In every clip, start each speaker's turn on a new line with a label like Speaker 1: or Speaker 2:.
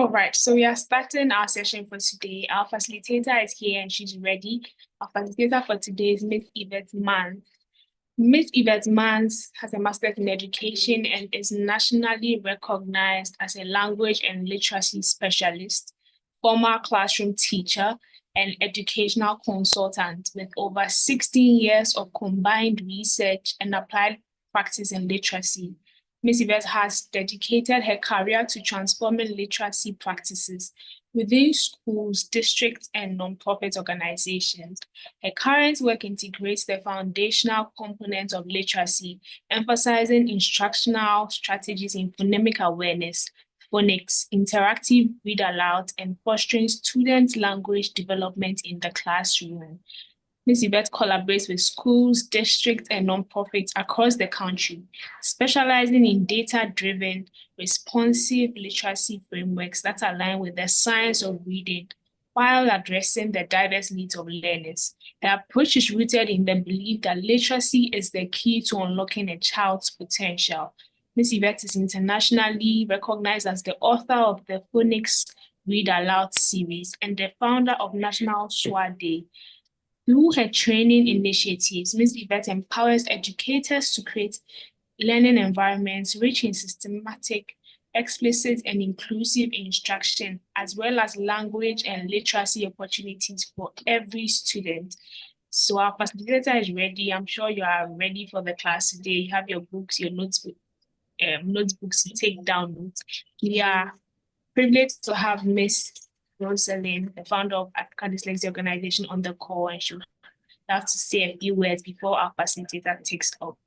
Speaker 1: All right, so we are starting our session for today. Our facilitator is here and she's ready. Our facilitator for today is Miss Yvette Mans. Miss Yvette Mans has a master's in education and is nationally recognized as a language and literacy specialist, former classroom teacher, and educational consultant with over 16 years of combined research and applied practice in literacy. Ms. Yvette has dedicated her career to transforming literacy practices within schools, districts, and nonprofit organizations. Her current work integrates the foundational components of literacy, emphasizing instructional strategies in phonemic awareness, phonics, interactive read aloud, and fostering student language development in the classroom. Ms. Yvette collaborates with schools, districts, and nonprofits across the country, specializing in data-driven, responsive literacy frameworks that align with the science of reading while addressing the diverse needs of learners. Her approach is rooted in the belief that literacy is the key to unlocking a child's potential. Ms. Yvette is internationally recognized as the author of the Phonics Read Aloud series and the founder of National Schwa Day. Through her training initiatives, Ms. Yvette empowers educators to create learning environments rich in systematic, explicit, and inclusive instruction, as well as language and literacy opportunities for every student. So our facilitator is ready. I'm sure you are ready for the class today. You have your books, your notebooks to take down notes. We are privileged to have Ms. Rosalind, the founder of African Dyslexia Organization, on the call, and she'll have to say a few words before our facilitator takes up.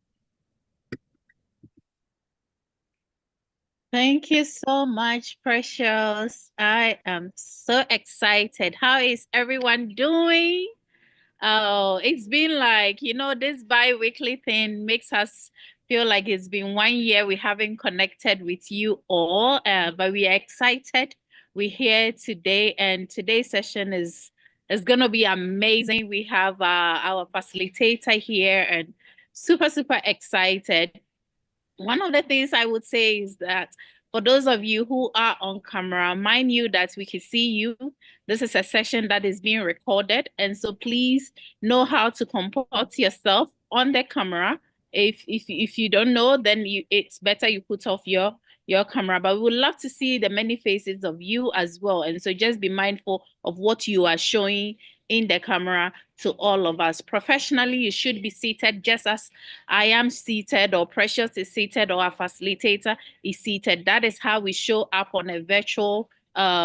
Speaker 2: Thank you so much, Precious. I am so excited. How is everyone doing? Oh, it's been like, this bi-weekly thing makes us feel like it's been 1 year we haven't connected with you all, but we are excited. We're here today, and today's session is going to be amazing. We have our facilitator here and super, super excited. One of the things I would say is that for those of you who are on camera, mind you that we can see you. This is a session that is being recorded. And so please know how to comport yourself on the camera. If you don't know, then it's better you put off your camera. But we would love to see the many faces of you as well. And so just be mindful of what you are showing in the camera to all of us. Professionally, you should be seated just as I am seated, or Precious is seated, or our facilitator is seated. That is how we show up on a virtual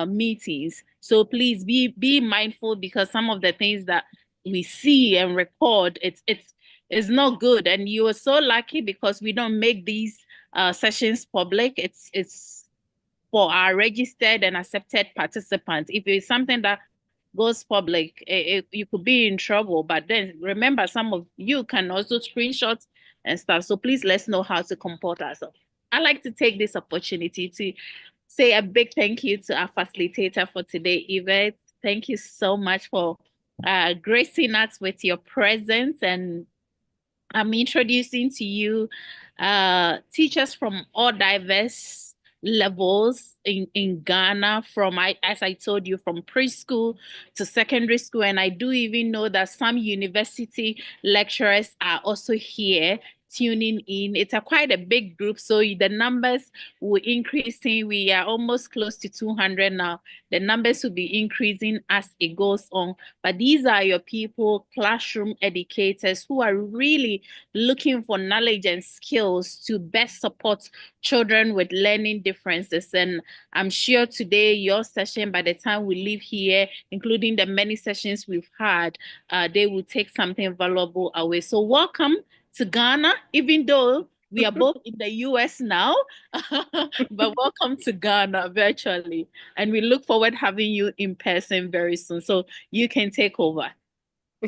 Speaker 2: meetings. So please be mindful, because some of the things that we see and record, it's not good. And you are so lucky because we don't make these sessions public. It's for our registered and accepted participants. If it's something that goes public, you could be in trouble. But then remember, some of you can also screenshot and stuff. So please let's know how to comport ourselves. I'd like to take this opportunity to say a big thank you to our facilitator for today, Yvette. Thank you so much for gracing us with your presence. And I'm introducing to you teachers from all diverse levels in Ghana, from, as I told you, from preschool to secondary school. And I do even know that some university lecturers are also here tuning in. It's quite a big group, so the numbers will increase. We are almost close to 200 now. The numbers will be increasing as it goes on. But these are your people, classroom educators, who are really looking for knowledge and skills to best support children with learning differences. And I'm sure today, your session, by the time we leave here, including the many sessions we've had, they will take something valuable away. So welcome to Ghana, even though we are both in the US now, but welcome to Ghana virtually. And we look forward to having you in person very soon. So you can take over.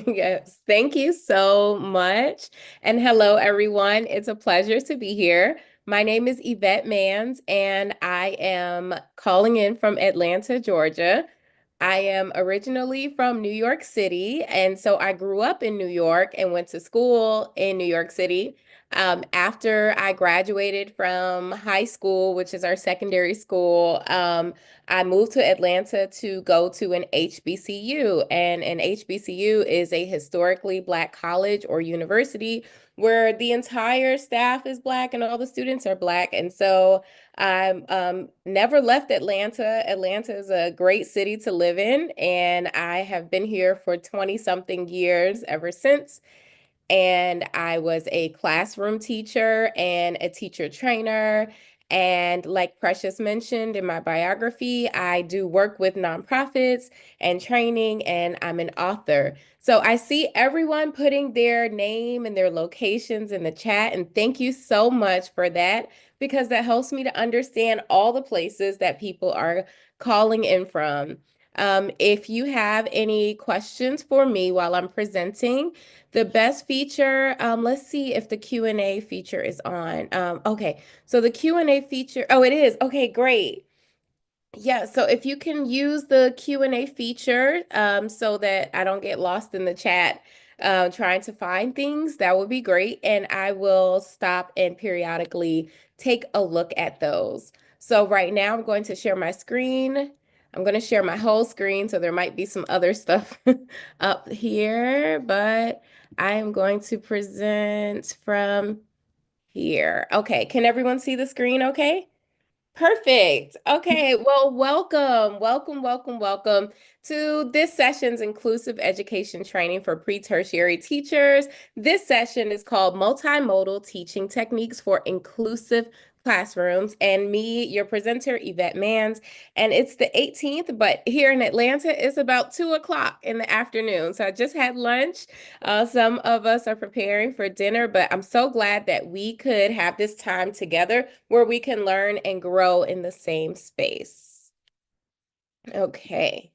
Speaker 3: Yes, thank you so much. And hello, everyone. It's a pleasure to be here. My name is Yvette Mans, and I am calling in from Atlanta, Georgia. I am originally from New York City, and so I grew up in New York and went to school in New York City. After I graduated from high school, which is our secondary school, I moved to Atlanta to go to an HBCU. And an HBCU is a historically Black college or university where the entire staff is Black and all the students are Black. And so I never left Atlanta. Atlanta is a great city to live in, and I have been here for 20 something years ever since. And I was a classroom teacher and a teacher trainer. And like Precious mentioned in my biography, I do work with nonprofits and training, and I'm an author. So I see everyone putting their name and their locations in the chat, and thank you so much for that, because that helps me to understand all the places that people are calling in from. If you have any questions for me while I'm presenting, the best feature, let's see if the Q&A feature is on. Okay, so the Q&A feature, oh, it is. Okay, great. Yeah, so if you can use the Q&A feature so that I don't get lost in the chat trying to find things, that would be great. And I will stop and periodically take a look at those. So right now I'm going to share my screen. I'm going to share my whole screen, so there might be some other stuff up here, but I am going to present from here. Okay, can everyone see the screen okay? Perfect. Okay, well, welcome to this session's Inclusive Education Training for Pre-Tertiary Teachers. This session is called Multimodal Teaching Techniques for Inclusive Classrooms, and me, your presenter, Yvette Mans, and it's the 18th, but here in Atlanta, it's about 2 o'clock in the afternoon. So I just had lunch. Some of us are preparing for dinner, but I'm so glad that we could have this time together where we can learn and grow in the same space. Okay.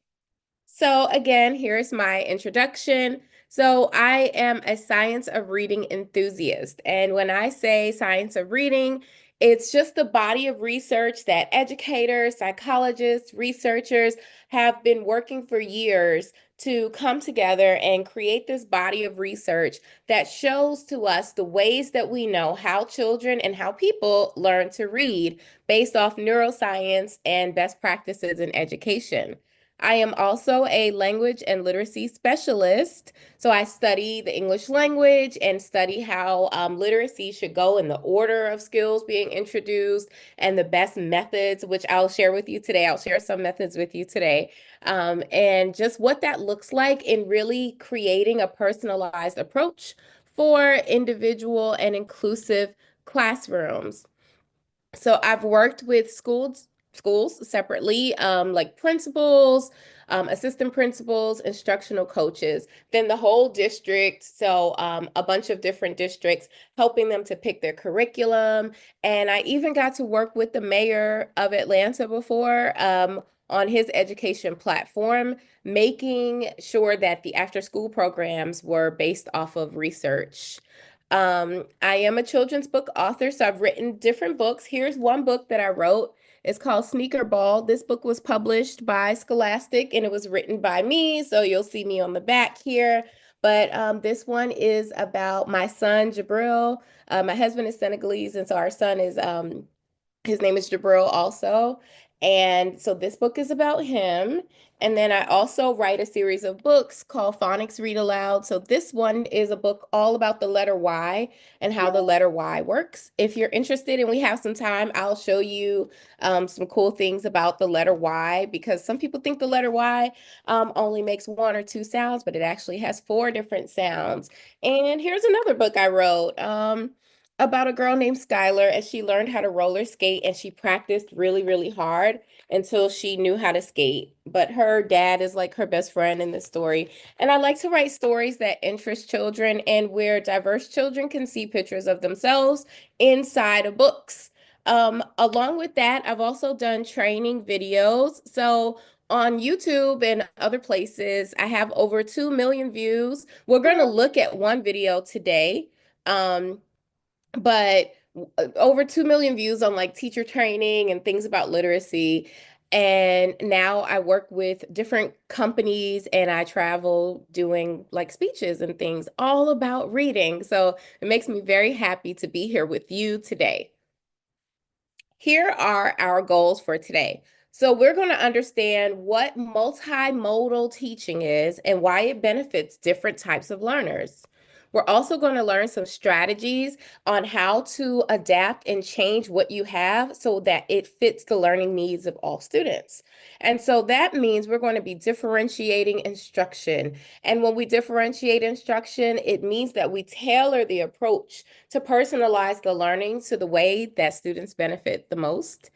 Speaker 3: So again, here's my introduction. So I am a science of reading enthusiast. And when I say science of reading, it's just the body of research that educators, psychologists, researchers have been working for years to come together and create this body of research that shows to us the ways that we know how children and how people learn to read based off neuroscience and best practices in education. I am also a language and literacy specialist. So I study the English language and study how literacy should go in the order of skills being introduced and the best methods, which I'll share with you today. I'll share some methods with you today. And just what that looks like in really creating a personalized approach for individual and inclusive classrooms. So I've worked with schools separately, like principals, assistant principals, instructional coaches, then the whole district. So a bunch of different districts, helping them to pick their curriculum. And I even got to work with the mayor of Atlanta before on his education platform, making sure that the after-school programs were based off of research. I am a children's book author, so I've written different books. Here's one book that I wrote. It's called Sneaker Ball. This book was published by Scholastic and it was written by me, so you'll see me on the back here. But this one is about my son, Jabril. My husband is Senegalese, and so our son is his name is Jabril also. And so this book is about him. And then I also write a series of books called Phonics Read Aloud. So this one is a book all about the letter Y and how the letter Y works. If you're interested and we have some time, I'll show you some cool things about the letter Y, because some people think the letter Y only makes 1 or 2 sounds, but it actually has 4 different sounds. And here's another book I wrote. About a girl named Skylar, and she learned how to roller skate, and she practiced really, really hard until she knew how to skate. But her dad is like her best friend in this story. And I like to write stories that interest children and where diverse children can see pictures of themselves inside of books. Along with that, I've also done training videos. So on YouTube and other places, I have over 2 million views. We're going to look at one video today. But over 2 million views on like teacher training and things about literacy. And now I work with different companies and I travel doing like speeches and things all about reading. So it makes me very happy to be here with you today. Here are our goals for today. So we're going to understand what multimodal teaching is and why it benefits different types of learners. We're also going to learn some strategies on how to adapt and change what you have so that it fits the learning needs of all students. And so that means we're going to be differentiating instruction. And when we differentiate instruction, it means that we tailor the approach to personalize the learning to the way that students benefit the most.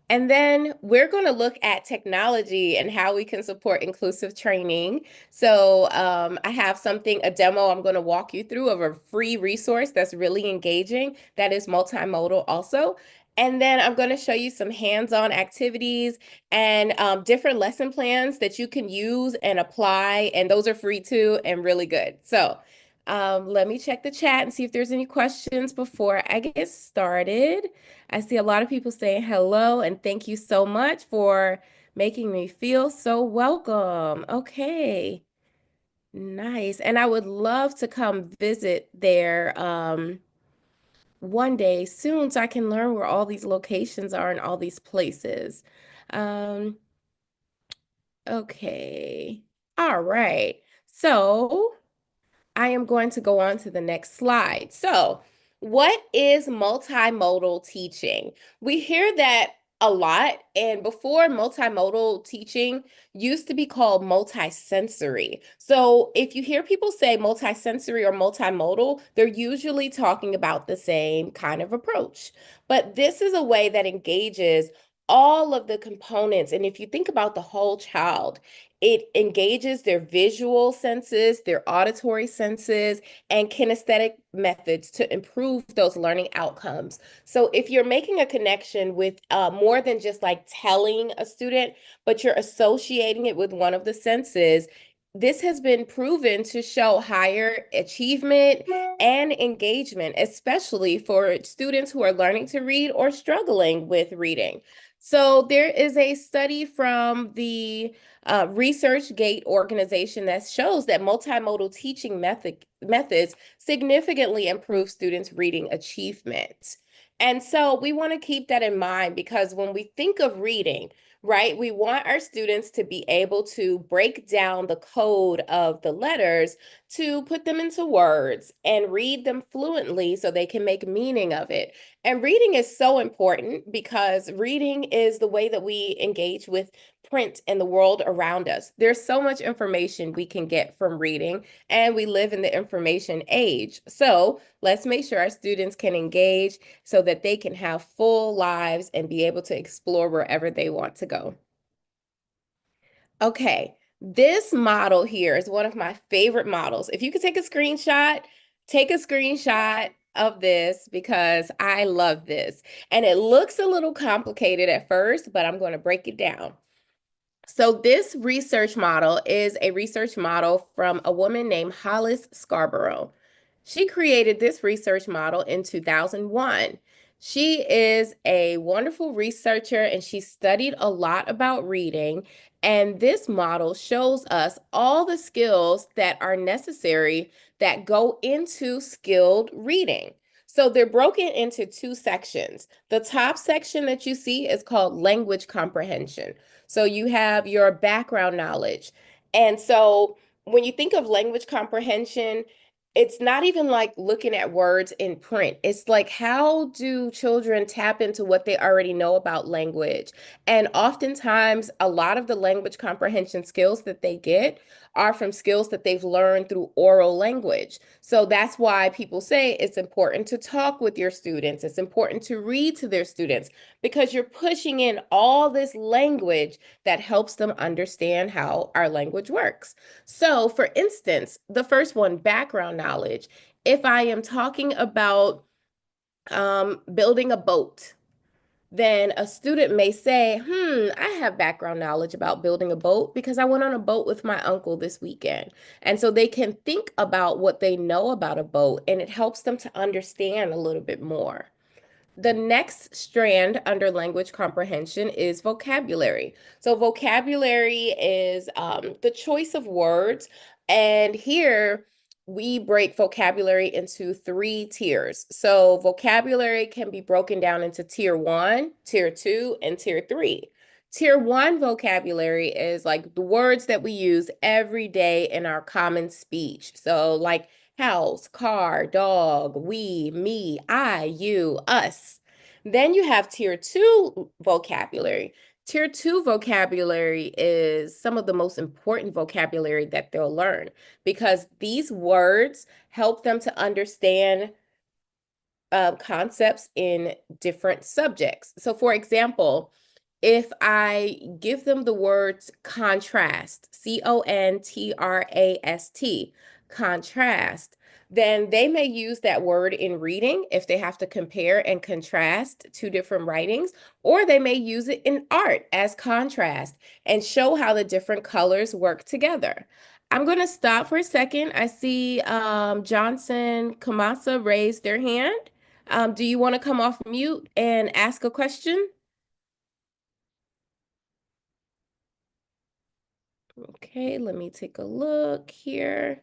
Speaker 3: And then we're going to look at technology and how we can support inclusive training. So I have a demo I'm going to walk you through of a free resource that's really engaging that is multimodal also. And then I'm going to show you some hands-on activities and different lesson plans that you can use and apply. And those are free too and really good. So let me check the chat and see if there's any questions before I get started. I see a lot of people saying hello and thank you so much for making me feel so welcome. Okay, nice. And I would love to come visit there one day soon so I can learn where all these locations are and all these places. Okay, all right. So I am going to go on to the next slide. So, what is multimodal teaching? We hear that a lot, and before multimodal teaching used to be called multisensory. So, if you hear people say multisensory or multimodal, they're usually talking about the same kind of approach. But this is a way that engages all of the components. And if you think about the whole child, it engages their visual senses, their auditory senses, and kinesthetic methods to improve those learning outcomes. So if you're making a connection with more than just like telling a student, but you're associating it with one of the senses, this has been proven to show higher achievement and engagement, especially for students who are learning to read or struggling with reading. So there is a study from the ResearchGate organization that shows that multimodal teaching methods significantly improve students' reading achievement. And so we want to keep that in mind because when we think of reading, right, we want our students to be able to break down the code of the letters to put them into words and read them fluently so they can make meaning of it. And reading is so important because reading is the way that we engage with print and the world around us. There's so much information we can get from reading, and we live in the information age. So let's make sure our students can engage so that they can have full lives and be able to explore wherever they want to go. Okay, this model here is one of my favorite models. If you could take a screenshot of this because I love this. And it looks a little complicated at first, but I'm going to break it down. So this research model is a research model from a woman named Hollis Scarborough. She created this research model in 2001. She is a wonderful researcher and she studied a lot about reading. And this model shows us all the skills that are necessary that go into skilled reading. So they're broken into two sections. The top section that you see is called language comprehension. So you have your background knowledge. And so when you think of language comprehension, it's not even like looking at words in print. It's like, how do children tap into what they already know about language? And oftentimes, a lot of the language comprehension skills that they get are from skills that they've learned through oral language. So that's why people say it's important to talk with your students. It's important to read to their students because you're pushing in all this language that helps them understand how our language works. So for instance, the first one, background knowledge. If I am talking about building a boat, then a student may say, I have background knowledge about building a boat because I went on a boat with my uncle this weekend. And so they can think about what they know about a boat and it helps them to understand a little bit more. The next strand under language comprehension is vocabulary. So vocabulary is the choice of words. And here we break vocabulary into three tiers. So vocabulary can be broken down into tier 1, tier 2, and tier 3. Tier 1 vocabulary is like the words that we use every day in our common speech. So like house, car, dog, we, me, I, you, us. Then you have tier 2 vocabulary. Tier 2 vocabulary is some of the most important vocabulary that they'll learn because these words help them to understand concepts in different subjects. So, for example, if I give them the words contrast, CONTRAST, contrast, then they may use that word in reading if they have to compare and contrast two different writings, or they may use it in art as contrast and show how the different colors work together. I'm going to stop for a second. I see Johnson Kamasa raised their hand. Do you want to come off mute and ask a question? Okay, let me take a look here.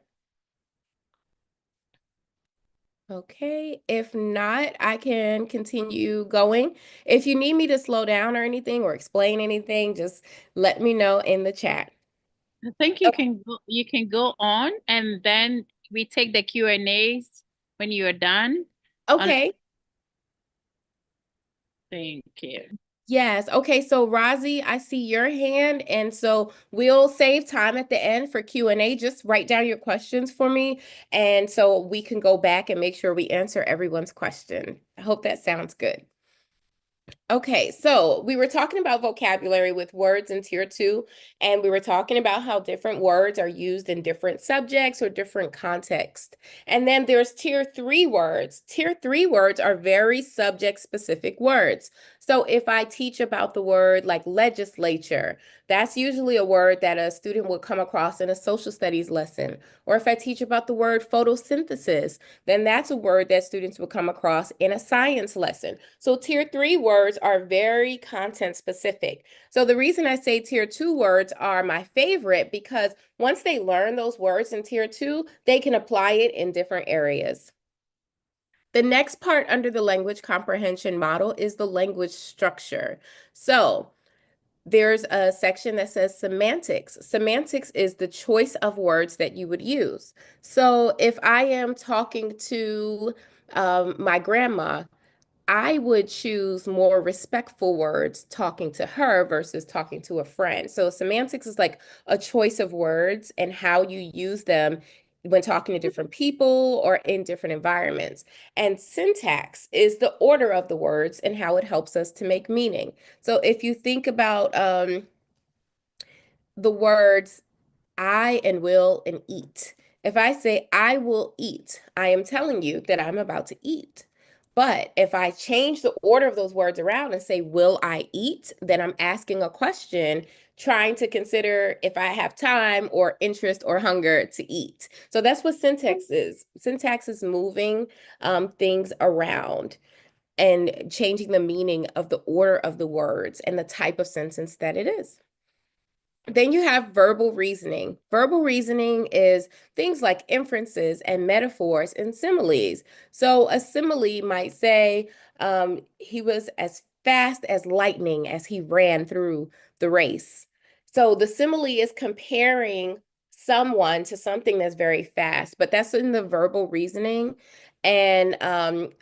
Speaker 3: Okay, if not, I can continue going. If you need me to slow down or anything or explain anything, just let me know in the chat.
Speaker 2: I think you can go on, and then we take the Q&As when you are done.
Speaker 3: Okay.
Speaker 2: Thank you.
Speaker 3: Yes. Okay. So Razi, I see your hand. And so we'll save time at the end for Q&A. Just write down your questions for me. And so we can go back and make sure we answer everyone's question. I hope that sounds good. Okay, so we were talking about vocabulary with words in tier 2, and we were talking about how different words are used in different subjects or different contexts. And then there's tier 3 words. Tier 3 words are very subject-specific words. So if I teach about the word like legislature, that's usually a word that a student will come across in a social studies lesson. Or if I teach about the word photosynthesis, then that's a word that students will come across in a science lesson. So tier 3 words are very content specific. So the reason I say tier 2 words are my favorite because once they learn those words in tier 2, they can apply it in different areas. The next part under the language comprehension model is the language structure. So there's a section that says semantics. Semantics is the choice of words that you would use. So if I am talking to my grandma, I would choose more respectful words talking to her versus talking to a friend. So semantics is like a choice of words and how you use them when talking to different people or in different environments. And syntax is the order of the words and how it helps us to make meaning. So if you think about the words I and will and eat. If I say I will eat, I am telling you that I'm about to eat. But if I change the order of those words around and say, will I eat? Then I'm asking a question, trying to consider if I have time or interest or hunger to eat. So that's what syntax is. Syntax is moving things around and changing the meaning of the order of the words and the type of sentence that it is. Then you have verbal reasoning. Verbal reasoning is things like inferences and metaphors and similes. So a simile might say, he was as fast as lightning as he ran through the race. So the simile is comparing someone to something that's very fast, but that's in the verbal reasoning. And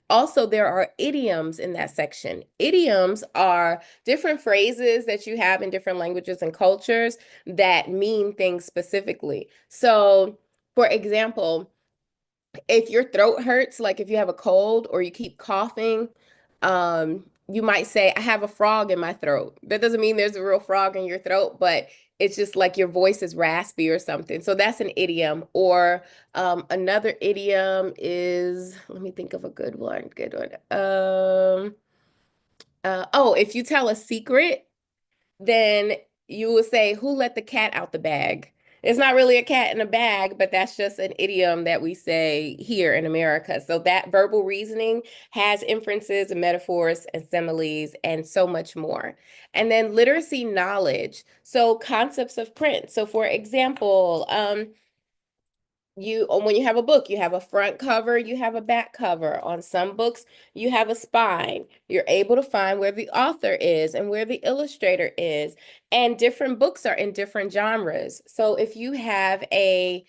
Speaker 3: also there are idioms in that section. Idioms are different phrases that you have in different languages and cultures that mean things specifically. So, for example, if your throat hurts, like if you have a cold or you keep coughing, you might say, I have a frog in my throat. That doesn't mean there's a real frog in your throat, but it's just like your voice is raspy or something. So that's an idiom. Or another idiom is, let me think of a good one. Oh, if you tell a secret, then you will say, who let the cat out the bag? It's not really a cat in a bag, but that's just an idiom that we say here in America. So that verbal reasoning has inferences and metaphors and similes and so much more. And then literacy knowledge. So concepts of print. So for example, when you have a book, you have a front cover, you have a back cover. On some books, you have a spine. You're able to find where the author is and where the illustrator is. And different books are in different genres. So if you have a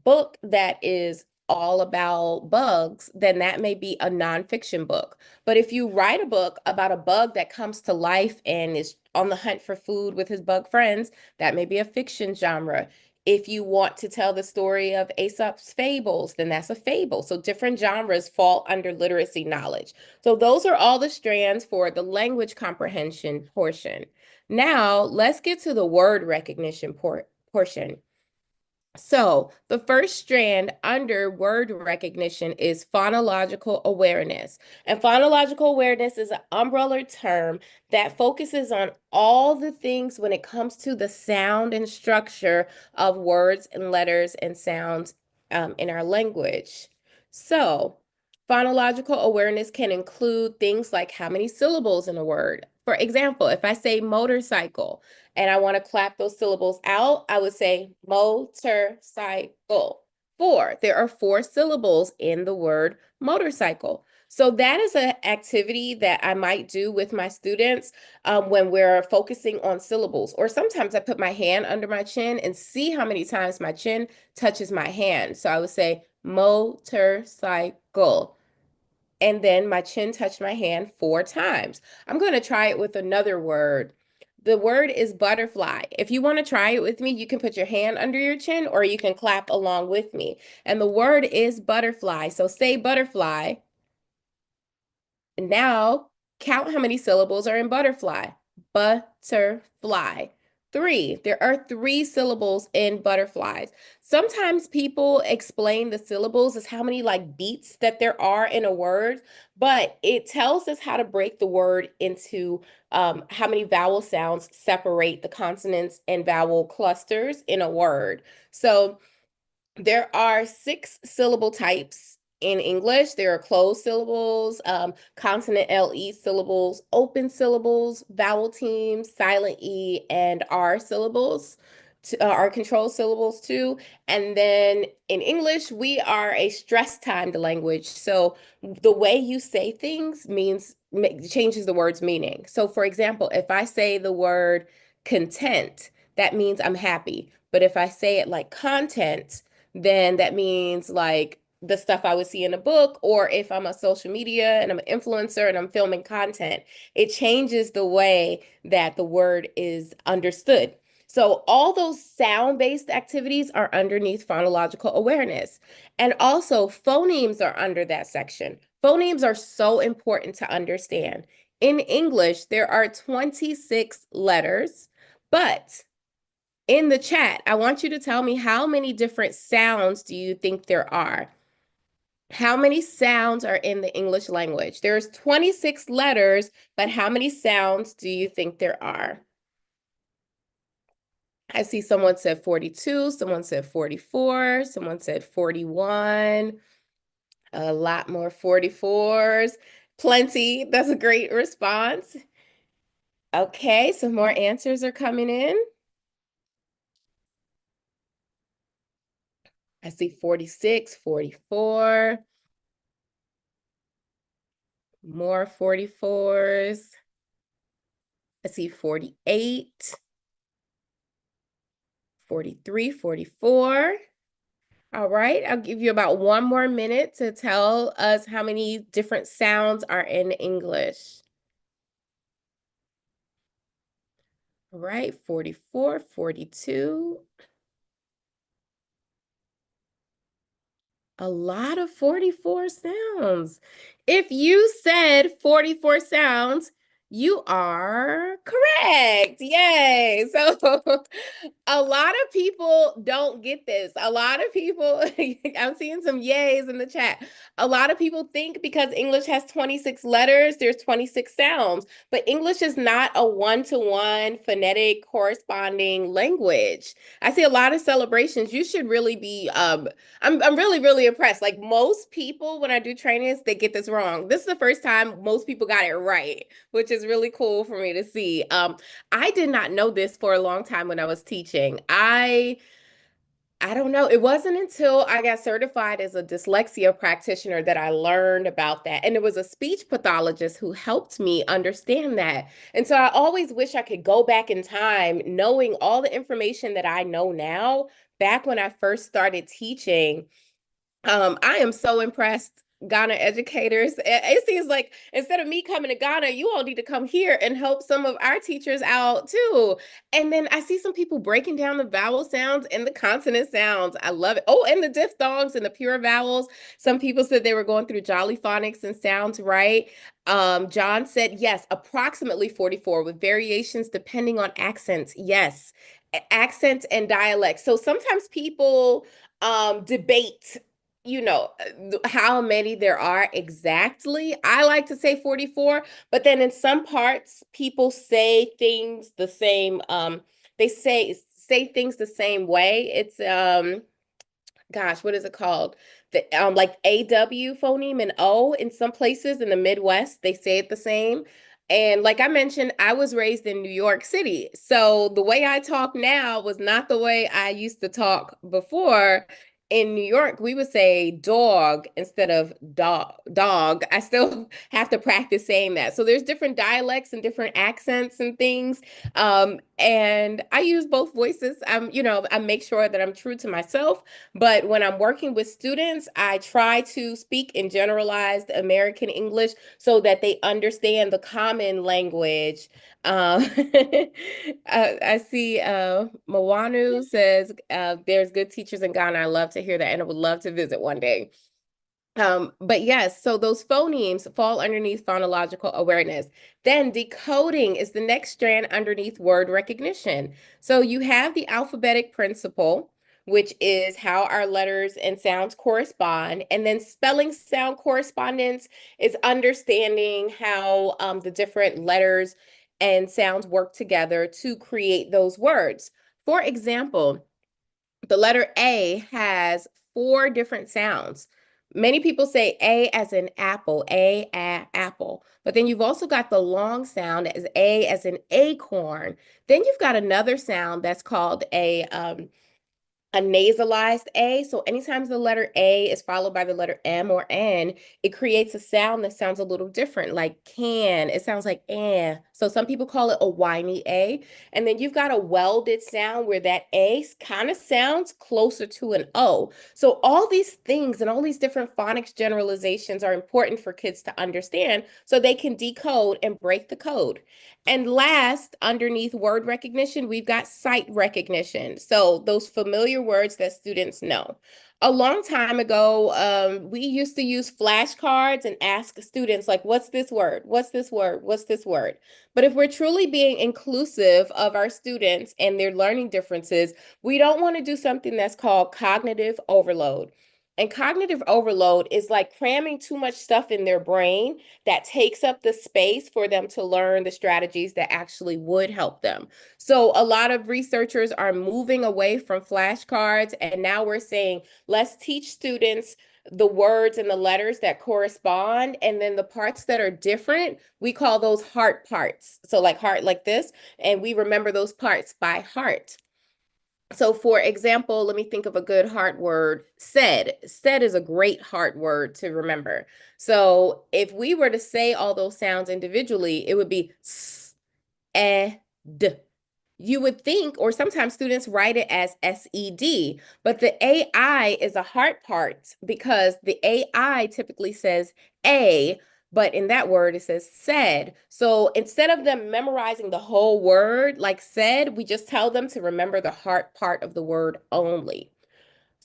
Speaker 3: book that is all about bugs, then that may be a nonfiction book. But if you write a book about a bug that comes to life and is on the hunt for food with his bug friends, that may be a fiction genre. If you want to tell the story of Aesop's fables, then that's a fable. So different genres fall under literacy knowledge. So those are all the strands for the language comprehension portion. Now, let's get to the word recognition portion. So the first strand under word recognition is phonological awareness. And phonological awareness is an umbrella term that focuses on all the things when it comes to the sound and structure of words and letters and sounds in our language. So phonological awareness can include things like how many syllables in a word. For example, if I say motorcycle, and I want to clap those syllables out, I would say motorcycle. There are 4 syllables in the word motorcycle. So that is an activity that I might do with my students when we're focusing on syllables. Or sometimes I put my hand under my chin and see how many times my chin touches my hand. So I would say motorcycle. And then my chin touched my hand 4 times. I'm going to try it with another word. The word is butterfly. If you want to try it with me, you can put your hand under your chin or you can clap along with me. And the word is butterfly. So say butterfly. And now count how many syllables are in butterfly. Butterfly. 3. There are 3 syllables in butterflies. Sometimes people explain the syllables as how many like beats that there are in a word, but it tells us how to break the word into how many vowel sounds separate the consonants and vowel clusters in a word. So there are 6 syllable types in English. There are closed syllables, consonant LE syllables, open syllables, vowel teams, silent E, and R syllables, are control syllables too. And then in English, we are a stress timed language. So the way you say things changes the word's meaning. So for example, if I say the word content, that means I'm happy. But if I say it like content, then that means like the stuff I would see in a book, or if I'm a social media and I'm an influencer and I'm filming content, it changes the way that the word is understood. So all those sound-based activities are underneath phonological awareness. And also phonemes are under that section. Phonemes are so important to understand. In English, there are 26 letters, but in the chat, I want you to tell me how many different sounds do you think there are? How many sounds are in the English language? There's 26 letters, but how many sounds do you think there are? I see someone said 42, someone said 44, someone said 41, a lot more 44s. Plenty. That's a great response. Okay, some more answers are coming in. I see 46, 44. More 44s. I see 48, 43, 44. All right, I'll give you about 1 more minute to tell us how many different sounds are in English. All right, 44, 42. A lot of 44 sounds. If you said 44 sounds, You are correct. Yay. So a lot of people don't get this. A lot of people, I'm seeing some yays in the chat. A lot of people think because English has 26 letters, there's 26 sounds, but English is not a one-to-one phonetic corresponding language. I see a lot of celebrations. You should really be, I'm really, really impressed. Like most people, when I do trainings, they get this wrong. This is the first time most people got it right, which is really cool for me to see. I did not know this for a long time when I was teaching. I don't know. It wasn't until I got certified as a dyslexia practitioner that I learned about that. And it was a speech pathologist who helped me understand that. And so I always wish I could go back in time knowing all the information that I know now back when I first started teaching. I am so impressed, Ghana educators. It seems like instead of me coming to Ghana, you all need to come here and help some of our teachers out too. And then I see some people breaking down the vowel sounds and the consonant sounds. I love it. Oh, and the diphthongs and the pure vowels. Some people said they were going through Jolly Phonics and sounds right. John said, yes, approximately 44 with variations depending on accents. Yes, accents and dialects. So sometimes people debate how many there are exactly. I like to say 44, but then in some parts, people say things the same. They say things the same way. It's gosh, what is it called? The like AW phoneme and O in some places in the Midwest, they say it the same. And like I mentioned, I was raised in New York City. So the way I talk now was not the way I used to talk before. In New York, we would say dog instead of dog. I still have to practice saying that. So there's different dialects and different accents and things. And I use both voices. I make sure that I'm true to myself. But when I'm working with students, I try to speak in generalized American English so that they understand the common language. I see Mawanu says there's good teachers in Ghana. I love to hear that and I would love to visit one day. But yes, so those phonemes fall underneath phonological awareness. Then decoding is the next strand underneath word recognition. So you have the alphabetic principle, which is how our letters and sounds correspond. And then spelling sound correspondence is understanding how the different letters and sounds work together to create those words. For example, the letter A has 4 different sounds. Many people say A as in apple, apple. But then you've also got the long sound as A as in acorn. Then you've got another sound that's called a nasalized A. So anytime the letter A is followed by the letter M or N, it creates a sound that sounds a little different, like can. It sounds like eh. So some people call it a whiny A. And then you've got a welded sound where that A kind of sounds closer to an O. So all these things and all these different phonics generalizations are important for kids to understand so they can decode and break the code. And last, underneath word recognition, we've got sight recognition. So those familiar words that students know. A long time ago, we used to use flashcards and ask students like, what's this word? What's this word? What's this word? But if we're truly being inclusive of our students and their learning differences, we don't want to do something that's called cognitive overload. And cognitive overload is like cramming too much stuff in their brain that takes up the space for them to learn the strategies that actually would help them. So a lot of researchers are moving away from flashcards, and now we're saying, let's teach students the words and the letters that correspond, and then the parts that are different, we call those heart parts. So like heart like this, and we remember those parts by heart. So for example, let me think of a good heart word, said. Said is a great heart word to remember. So if we were to say all those sounds individually, it would be s, e, d. You would think, or sometimes students write it as SED, but the AI is a heart part because the AI typically says A, but in that word it says said. So instead of them memorizing the whole word like said, we just tell them to remember the heart part of the word only.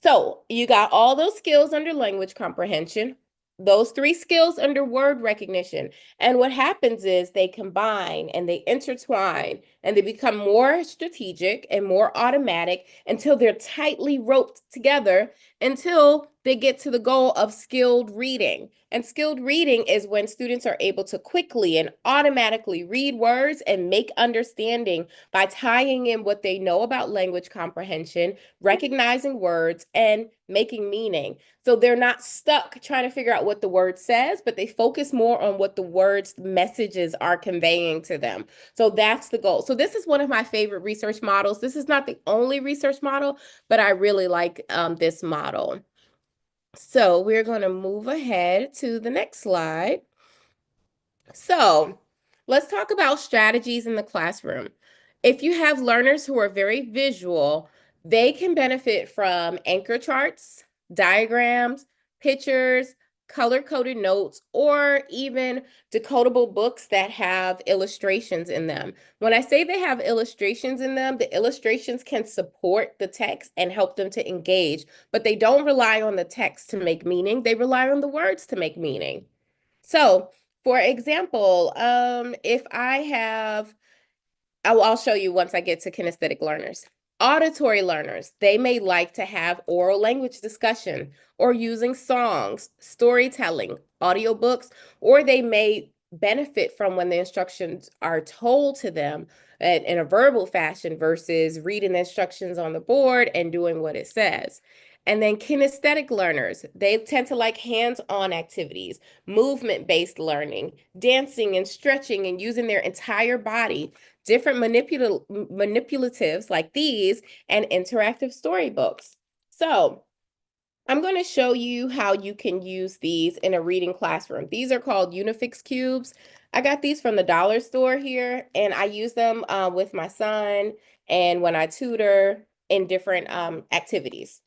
Speaker 3: So you got all those skills under language comprehension. those three skills under word recognition. And what happens is they combine and they intertwine and they become more strategic and more automatic until they're tightly roped together until they get to the goal of skilled reading. And skilled reading is when students are able to quickly and automatically read words and make understanding by tying in what they know about language comprehension, recognizing words, and making meaning. So they're not stuck trying to figure out what the word says, but they focus more on what the word's messages are conveying to them. So that's the goal. So this is one of my favorite research models. This is not the only research model, but I really like this model. So we're going to move ahead to the next slide. So let's talk about strategies in the classroom. If you have learners who are very visual, they can benefit from anchor charts, diagrams, pictures, color-coded notes, or even decodable books that have illustrations in them. When I say they have illustrations in them, the illustrations can support the text and help them to engage, but they don't rely on the text to make meaning. They rely on the words to make meaning. So, for example, if I have, I'll show you once I get to kinesthetic learners. Auditory learners, they may like to have oral language discussion or using songs, storytelling, audiobooks, or they may benefit from when the instructions are told to them in a verbal fashion versus reading the instructions on the board and doing what it says. And then kinesthetic learners, they tend to like hands-on activities, movement-based learning, dancing and stretching and using their entire body, different manipulatives like these, and interactive storybooks. So I'm going to show you how you can use these in a reading classroom. These are called Unifix cubes. I got these from the dollar store here, and I use them with my son and when I tutor in different activities.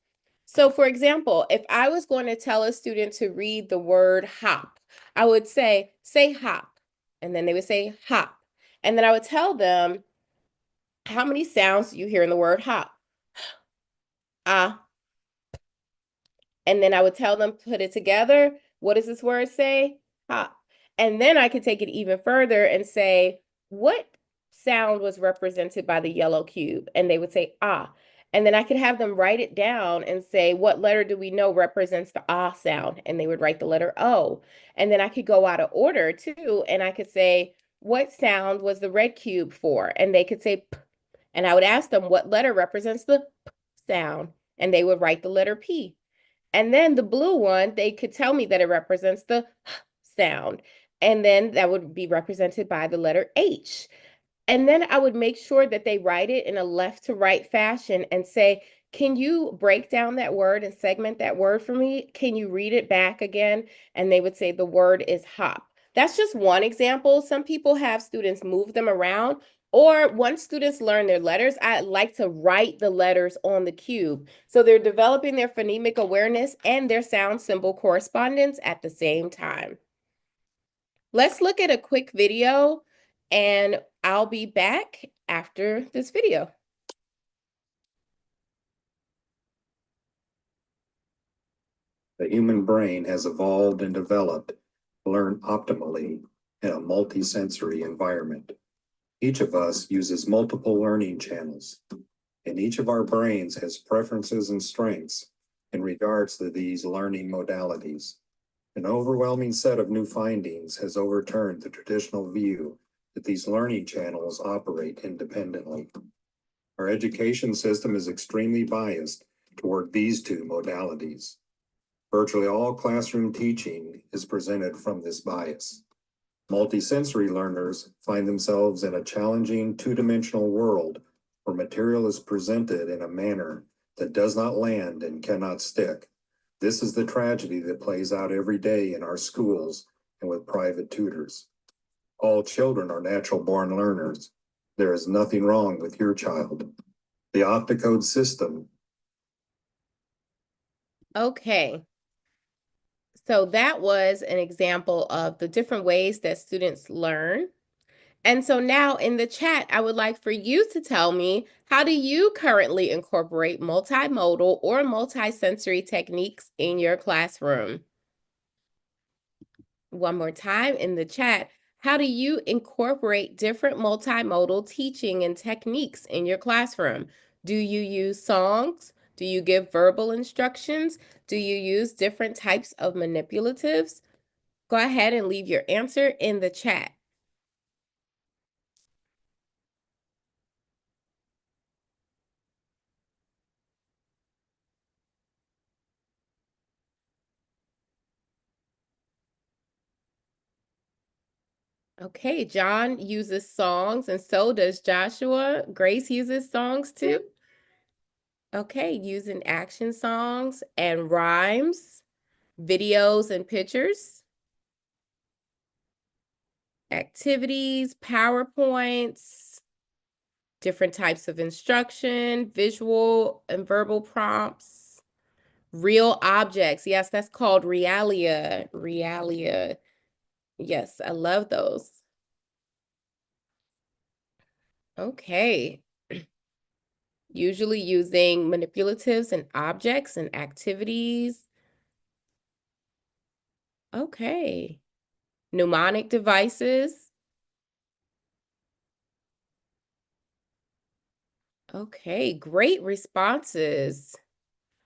Speaker 3: So for example, if I was going to tell a student to read the word hop, I would say hop, and then they would say hop. And then I would tell them, how many sounds do you hear in the word hop? Ah. And then I would tell them, put it together. What does this word say? Hop. And then I could take it even further and say, what sound was represented by the yellow cube? And they would say, ah. And then I could have them write it down and say, what letter do we know represents the ah sound? And they would write the letter O. And then I could go out of order too. And I could say, what sound was the red cube for? And they could say P. And I would ask them, what letter represents the P sound? And they would write the letter P. And then the blue one, they could tell me that it represents the sound. And then that would be represented by the letter H. And then I would make sure that they write it in a left to right fashion and say, can you break down that word and segment that word for me? Can you read it back again? And they would say the word is hop. That's just one example. Some people have students move them around, or once students learn their letters, I like to write the letters on the cube. So they're developing their phonemic awareness and their sound symbol correspondence at the same time. Let's look at a quick video, and I'll be back after this video.
Speaker 4: The human brain has evolved and developed to learn optimally in a multisensory environment. Each of us uses multiple learning channels, and each of our brains has preferences and strengths in regards to these learning modalities. An overwhelming set of new findings has overturned the traditional view that these learning channels operate independently. Our education system is extremely biased toward these two modalities. Virtually all classroom teaching is presented from this bias. Multisensory learners find themselves in a challenging two-dimensional world where material is presented in a manner that does not land and cannot stick. This is the tragedy that plays out every day in our schools and with private tutors. All children are natural-born learners. There is nothing wrong with your child. The opticode system.
Speaker 3: Okay. So that was an example of the different ways that students learn. And so now in the chat, I would like for you to tell me, how do you currently incorporate multimodal or multisensory techniques in your classroom? one more time in the chat, how do you incorporate different multimodal teaching and techniques in your classroom? Do you use songs? Do you give verbal instructions? Do you use different types of manipulatives? Go ahead and leave your answer in the chat. Okay, John uses songs, and so does Joshua. Grace uses songs too. Okay, using action songs and rhymes, videos and pictures, activities, PowerPoints, different types of instruction, visual and verbal prompts, real objects. Yes, that's called realia. Realia. Yes, I love those. Okay. Usually using manipulatives and objects and activities. Okay. Mnemonic devices. Okay, great responses.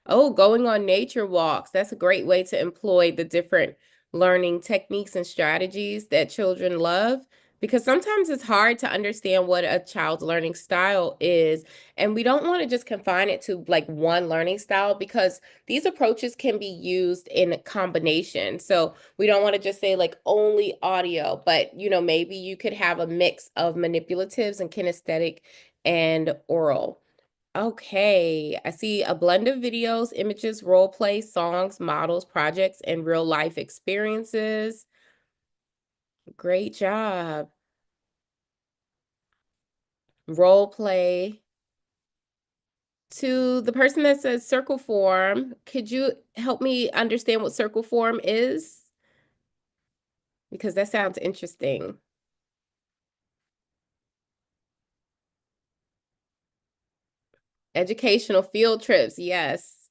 Speaker 3: Oh, going on nature walks. That's a great way to employ the different learning techniques and strategies that children love, because sometimes it's hard to understand what a child's learning style is. And we don't want to just confine it to like one learning style, because these approaches can be used in combination. So we don't want to just say like only audio, but maybe you could have a mix of manipulatives and kinesthetic and oral. Okay, I see a blend of videos, images, role play, songs, models, projects, and real life experiences. Great job. Role play. To the person that says circle form, could you help me understand what circle form is? Because that sounds interesting. Educational field trips, yes.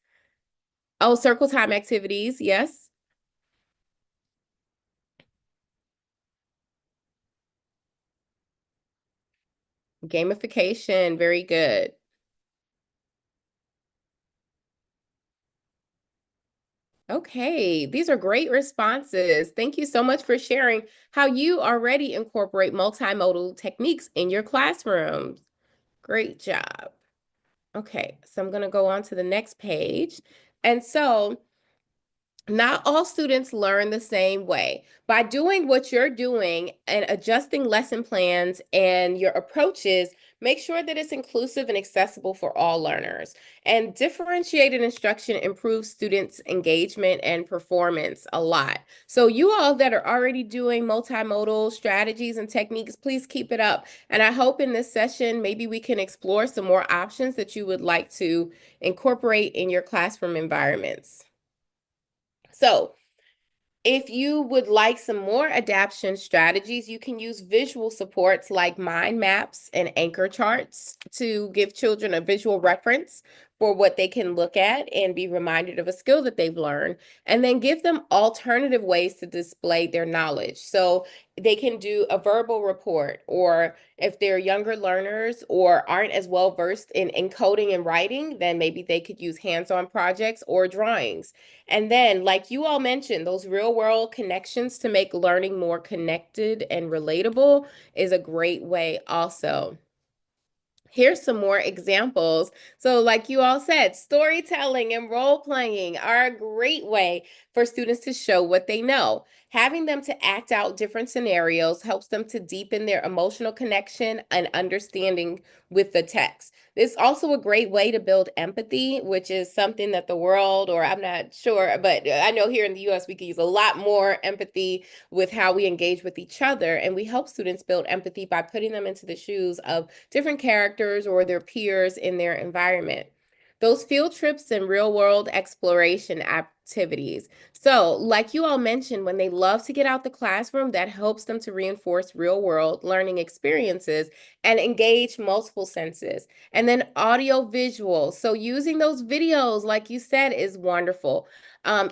Speaker 3: Oh, circle time activities, yes. Gamification, very good. Okay, these are great responses. Thank you so much for sharing how you already incorporate multimodal techniques in your classrooms. Great job. Okay, so I'm going to go on to the next page. And so not all students learn the same way. By doing what you're doing and adjusting lesson plans and your approaches, make sure that it's inclusive and accessible for all learners. And differentiated instruction improves students' engagement and performance a lot. So you all that are already doing multimodal strategies and techniques, please keep it up. And I hope in this session, maybe we can explore some more options that you would like to incorporate in your classroom environments. So if you would like some more adaptation strategies, you can use visual supports like mind maps and anchor charts to give children a visual reference for what they can look at and be reminded of a skill that they've learned, and then give them alternative ways to display their knowledge. So they can do a verbal report, or if they're younger learners or aren't as well versed in encoding and writing, then maybe they could use hands-on projects or drawings. And then, like you all mentioned, those real world connections to make learning more connected and relatable is a great way also. Here's some more examples. So like you all said, storytelling and role playing are a great way for students to show what they know. Having them to act out different scenarios helps them to deepen their emotional connection and understanding with the text. It's also a great way to build empathy, which is something that the world, or I'm not sure, but I know here in the US, we could use a lot more empathy with how we engage with each other. And we help students build empathy by putting them into the shoes of different characters or their peers in their environment. Those field trips and real world exploration activities. So, like you all mentioned, when they love to get out the classroom, that helps them to reinforce real world learning experiences and engage multiple senses. And then audio visual. So, using those videos, like you said, is wonderful.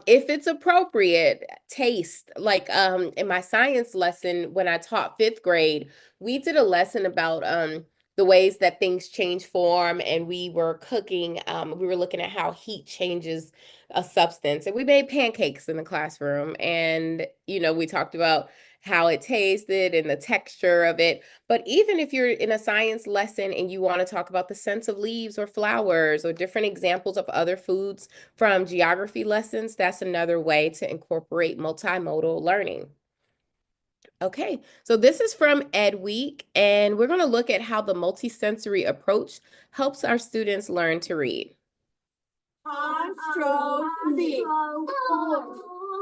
Speaker 3: If it's appropriate, taste. Like in my science lesson, when I taught 5th grade, we did a lesson about the ways that things change form, and we were cooking. We were looking at how heat changes a substance, and we made pancakes in the classroom. And we talked about how it tasted and the texture of it. But even if you're in a science lesson and you want to talk about the scents of leaves or flowers or different examples of other foods from geography lessons, that's another way to incorporate multimodal learning. Okay, so this is from Ed Week, and we're going to look at how the multisensory approach helps our students learn to read.
Speaker 5: Apostrophe.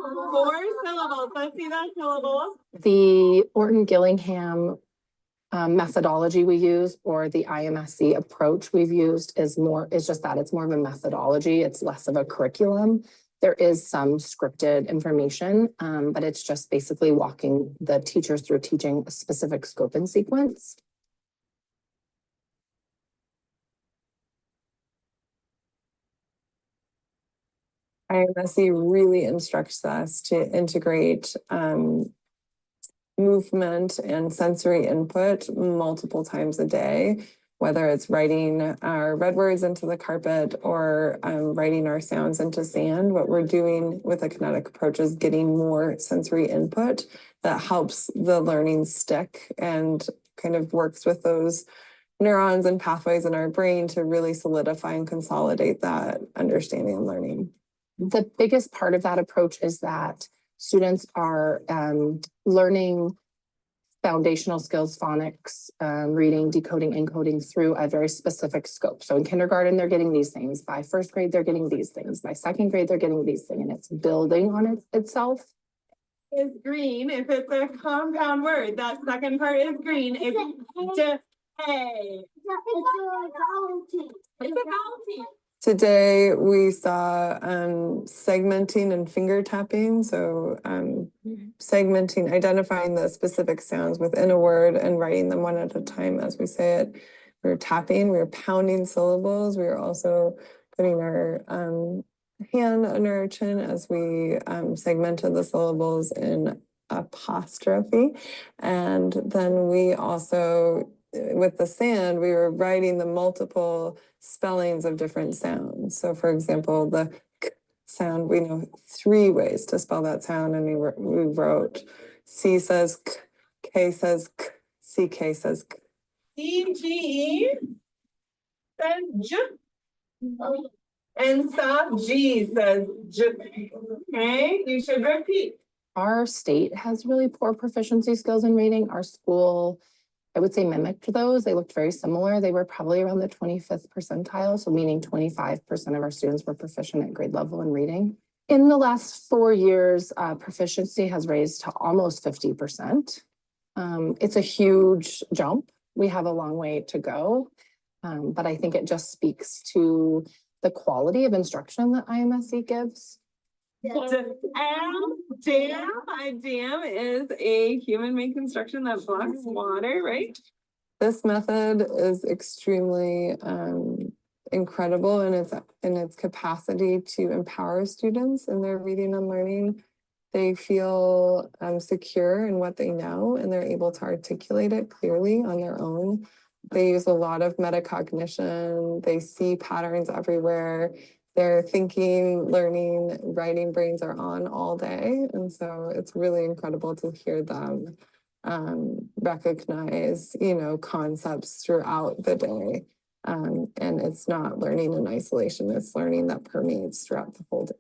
Speaker 5: 4 syllables. Let's see that syllables.
Speaker 6: The Orton-Gillingham methodology we use, or the IMSC approach we've used, is just that it's more of a methodology. It's less of a curriculum. There is some scripted information, but it's just basically walking the teachers through teaching a specific scope and sequence.
Speaker 7: IMSC really instructs us to integrate movement and sensory input multiple times a day, whether it's writing our red words into the carpet or writing our sounds into sand. What we're doing with a kinetic approach is getting more sensory input that helps the learning stick and kind of works with those neurons and pathways in our brain to really solidify and consolidate that understanding and learning.
Speaker 6: The biggest part of that approach is that students are learning foundational skills, phonics, reading, decoding, encoding through a very specific scope. So in kindergarten, they're getting these things. By 1st grade, they're getting these things. By 2nd grade, they're getting these things. And it's building on itself.
Speaker 5: Is green. If it's a compound word, that second part is green. It's hey. It's a vowel.
Speaker 7: Today, we saw segmenting and finger tapping. So segmenting, identifying the specific sounds within a word and writing them one at a time as we say it. We were tapping, we were pounding syllables. We were also putting our hand under our chin as we segmented the syllables in apostrophe. And then we also, with the sand, we were writing the multiple spellings of different sounds. So for example, the k sound, we know 3 ways to spell that sound, and we wrote C says k, K says k, CK says k.
Speaker 5: CG says j. And soft G says j. Okay, you should repeat.
Speaker 6: Our state has really poor proficiency skills in reading. Our school, I would say, mimicked those. They looked very similar. They were probably around the 25th percentile, so meaning 25% of our students were proficient at grade level in reading. In the last 4 years, proficiency has raised to almost 50%. It's a huge jump. We have a long way to go, but I think it just speaks to the quality of instruction that IMSC gives.
Speaker 5: Dam is a human-made construction that blocks water, right?
Speaker 7: This method is extremely incredible in its capacity to empower students in their reading and learning. They feel secure in what they know, and they're able to articulate it clearly on their own. They use a lot of metacognition. They see patterns everywhere. Their thinking, learning, writing brains are on all day. And so it's really incredible to hear them recognize, concepts throughout the day. And it's not learning in isolation. It's learning that permeates throughout the whole day.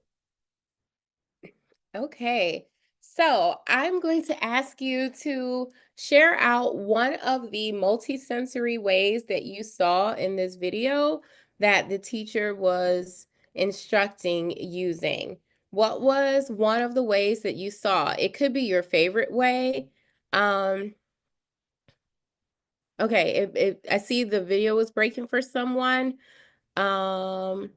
Speaker 3: Okay, so I'm going to ask you to share out one of the multisensory ways that you saw in this video that the teacher was instructing using. What was one of the ways that you saw? It could be your favorite way. Okay, I see the video was breaking for someone. And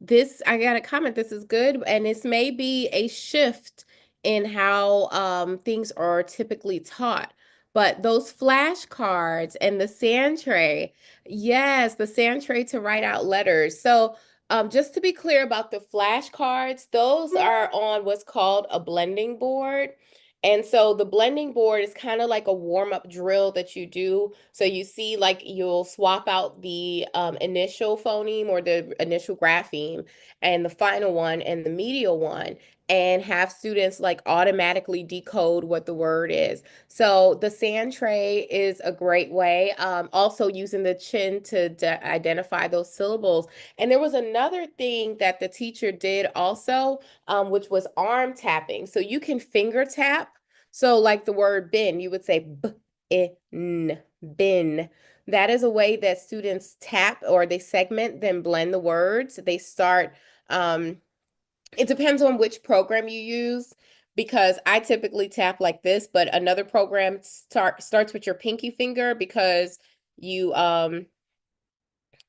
Speaker 3: this, I got a comment, this is good, and this may be a shift in how things are typically taught. But those flashcards and the sand tray, yes, the sand tray to write out letters. So Just to be clear about the flashcards, those are on what's called a blending board. And so the blending board is kind of like a warm-up drill that you do. So you see, like, you'll swap out the initial phoneme or the initial grapheme and the final one and the medial one, and have students like automatically decode what the word is. So the sand tray is a great way. Also using the chin to identify those syllables. And there was another thing that the teacher did also, which was arm tapping. So you can finger tap. So like the word bin, you would say b-in, bin. That is a way that students tap, or they segment, then blend the words. They start, it depends on which program you use, because I typically tap like this, but another program starts with your pinky finger, because you,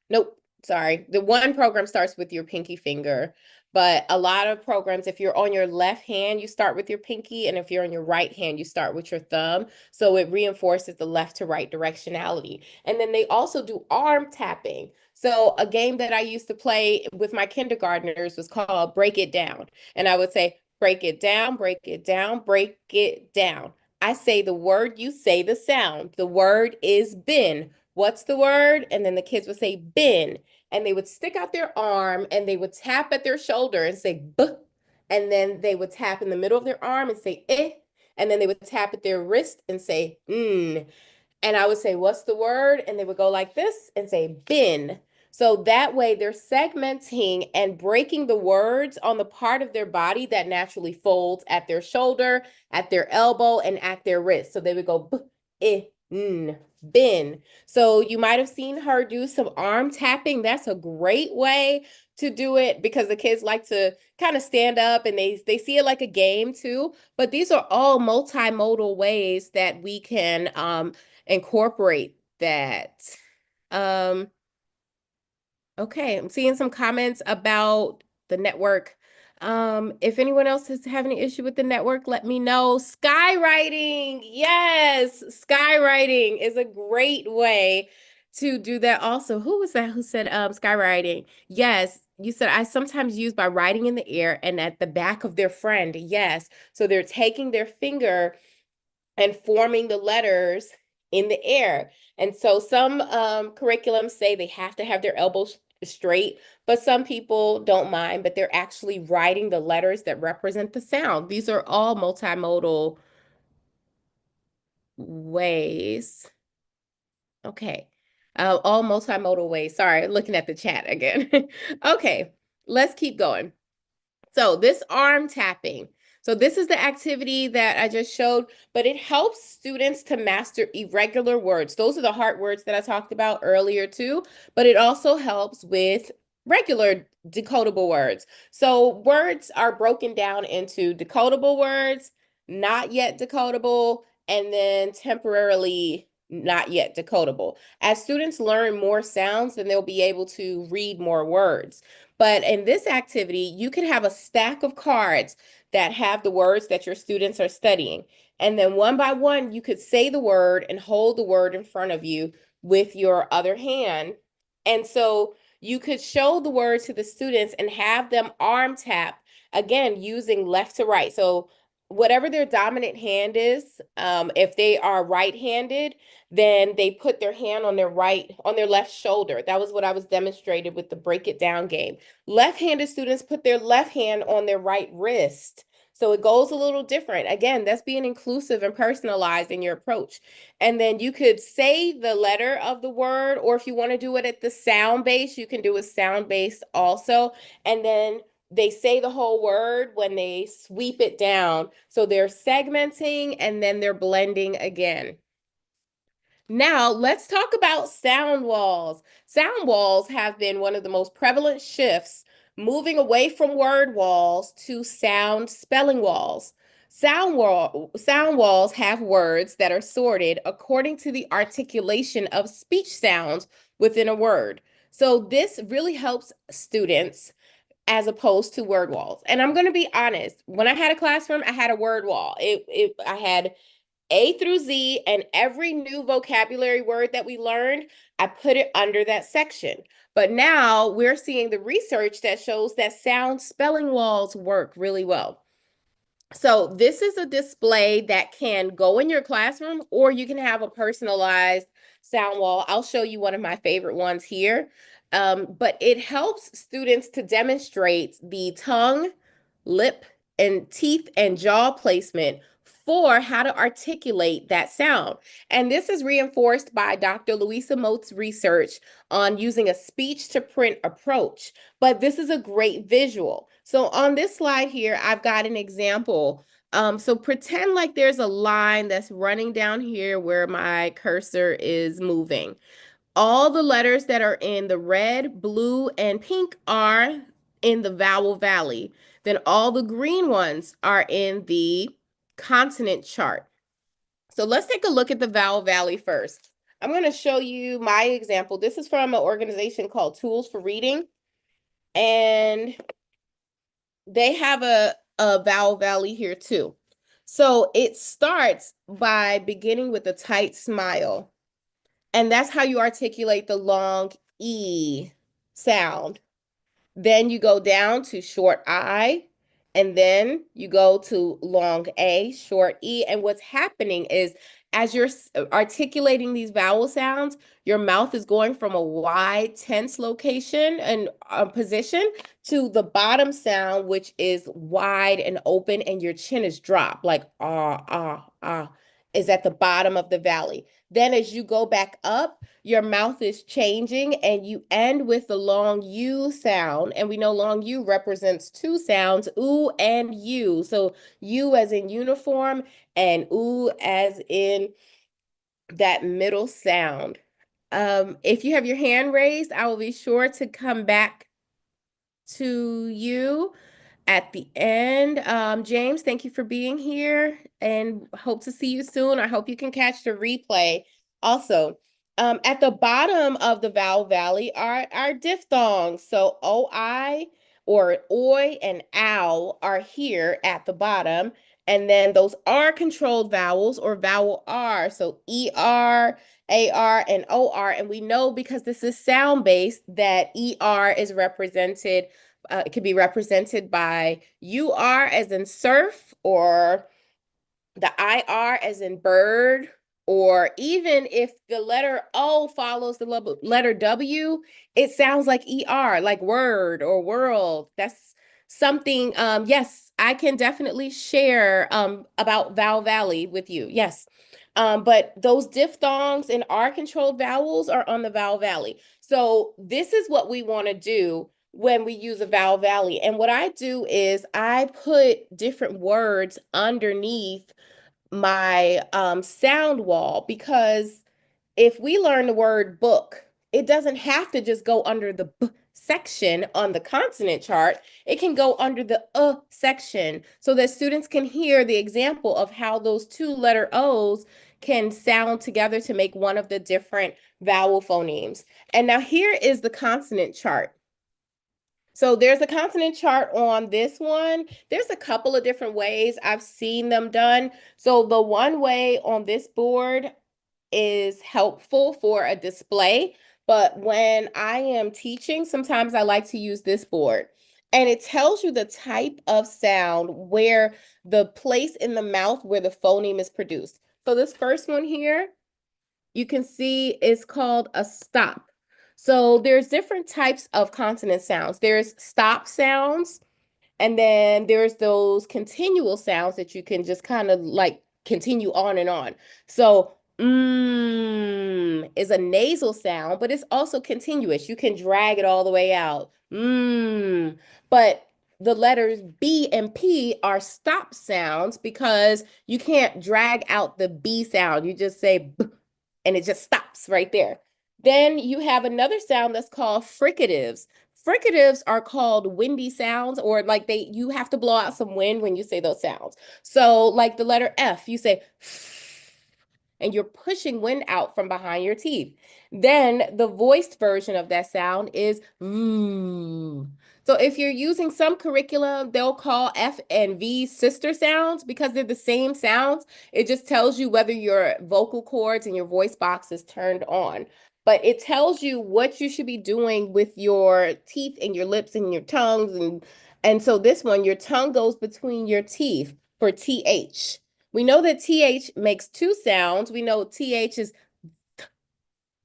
Speaker 3: nope, sorry. The one program starts with your pinky finger, but a lot of programs, if you're on your left hand, you start with your pinky, and if you're on your right hand, you start with your thumb. So it reinforces the left to right directionality. And then they also do arm tapping. So a game that I used to play with my kindergartners was called Break It Down. And I would say, break it down, break it down, break it down. I say the word, you say the sound. The word is bin. What's the word? And then the kids would say bin, and they would stick out their arm and they would tap at their shoulder and say b, and then they would tap in the middle of their arm and say eh, and then they would tap at their wrist and say mm. And I would say, what's the word? And they would go like this and say bin. So that way they're segmenting and breaking the words on the part of their body that naturally folds at their shoulder, at their elbow, and at their wrist. So they would go b, eh, bin. So you might have seen her do some arm tapping. That's a great way to do it, because the kids like to kind of stand up, and they see it like a game too. But these are all multimodal ways that we can incorporate that. Okay, I'm seeing some comments about the network. If anyone else is having an issue with the network, let me know. Skywriting, yes, skywriting is a great way to do that also. Who was that who said skywriting? Yes, you said I sometimes use by writing in the air and at the back of their friend. Yes, so they're taking their finger and forming the letters in the air. And so some curriculums say they have to have their elbows straight, but some people don't mind, but they're actually writing the letters that represent the sound. These are all multimodal ways. Okay. All multimodal ways. Sorry, looking at the chat again. Okay, let's keep going. So this arm tapping. So this is the activity that I just showed, but it helps students to master irregular words. Those are the hard words that I talked about earlier too, but it also helps with regular decodable words. So words are broken down into decodable words, not yet decodable, and then temporarily not yet decodable. As students learn more sounds, then they'll be able to read more words. But in this activity, you can have a stack of cards that have the words that your students are studying. And then one by one, you could say the word and hold the word in front of you with your other hand. And so you could show the word to the students and have them arm tap, again, using left to right. So whatever their dominant hand is, if they are right-handed, then they put their hand on their left shoulder. That was what I was demonstrated with the break it down game. Left-handed students put their left hand on their right wrist. So it goes a little different. Again, that's being inclusive and personalized in your approach. And then you could say the letter of the word, or if you want to do it at the sound base, you can do a sound base also. And then they say the whole word when they sweep it down. So they're segmenting and then they're blending again. Now, let's talk about sound walls. Sound walls have been one of the most prevalent shifts, moving away from word walls to sound spelling walls. Sound walls have words that are sorted according to the articulation of speech sounds within a word. So this really helps students as opposed to word walls. And I'm going to be honest, when I had a classroom, I had a word wall. I had A through Z, and every new vocabulary word that we learned, I put it under that section. But now we're seeing the research that shows that sound spelling walls work really well. So this is a display that can go in your classroom, or you can have a personalized sound wall. I'll show you one of my favorite ones here. But it helps students to demonstrate the tongue, lip, and teeth and jaw placement for how to articulate that sound. And this is reinforced by Dr. Louisa Moat's research on using a speech to print approach. But this is a great visual. So on this slide here, I've got an example. So pretend like there's a line that's running down here where my cursor is moving. All the letters that are in the red, blue, and pink are in the vowel valley. Then all the green ones are in the consonant chart. So let's take a look at the vowel valley first. I'm going to show you my example. This is from an organization called Tools for Reading. And they have a vowel valley here too. So it starts by beginning with a tight smile. And that's how you articulate the long E sound. Then you go down to short I, and then you go to long A, short E. And what's happening is as you're articulating these vowel sounds, your mouth is going from a wide, tense location and position to the bottom sound, which is wide and open, and your chin is dropped, like is at the bottom of the valley. Then as you go back up, your mouth is changing and you end with the long U sound. And we know long U represents two sounds, oo and U. So U as in uniform and oo as in that middle sound. If you have your hand raised, I will be sure to come back to you at the end. James, thank you for being here and hope to see you soon. I hope you can catch the replay. Also, at the bottom of the vowel valley are our diphthongs. So OI or oi and ow are here at the bottom. And then those are controlled vowels or vowel R. So ER, AR, and OR. And we know because this is sound-based that ER is represented it could be represented by UR as in surf, or the IR as in bird, or even if the letter O follows the letter W, it sounds like ER, like word or world. That's something, yes, I can definitely share about vowel valley with you, yes. But those diphthongs and R controlled vowels are on the vowel valley. So this is what we want to do when we use a vowel valley. And what I do is I put different words underneath my sound wall, because if we learn the word book, it doesn't have to just go under the B section on the consonant chart. It can go under the section so that students can hear the example of how those two letter O's can sound together to make one of the different vowel phonemes. And now here is the consonant chart. So there's a consonant chart on this one. There's a couple of different ways I've seen them done. So the one way on this board is helpful for a display, but when I am teaching, sometimes I like to use this board. And it tells you the type of sound, where the place in the mouth where the phoneme is produced. So this first one here, you can see is called a stop. So there's different types of consonant sounds. There's stop sounds, and then there's those continual sounds that you can just kind of like continue on and on. So is a nasal sound, but it's also continuous. You can drag it all the way out. But the letters B and P are stop sounds because you can't drag out the B sound. You just say B, and it just stops right there. Then you have another sound that's called fricatives. Fricatives are called windy sounds, or like you have to blow out some wind when you say those sounds. So like the letter F, you say and you're pushing wind out from behind your teeth. Then the voiced version of that sound is So if you're using some curriculum, they'll call F and V sister sounds because they're the same sounds. It just tells you whether your vocal cords and your voice box is turned on. But it tells you what you should be doing with your teeth and your lips and your tongues. And so this one, your tongue goes between your teeth for TH. We know that TH makes two sounds. We know TH is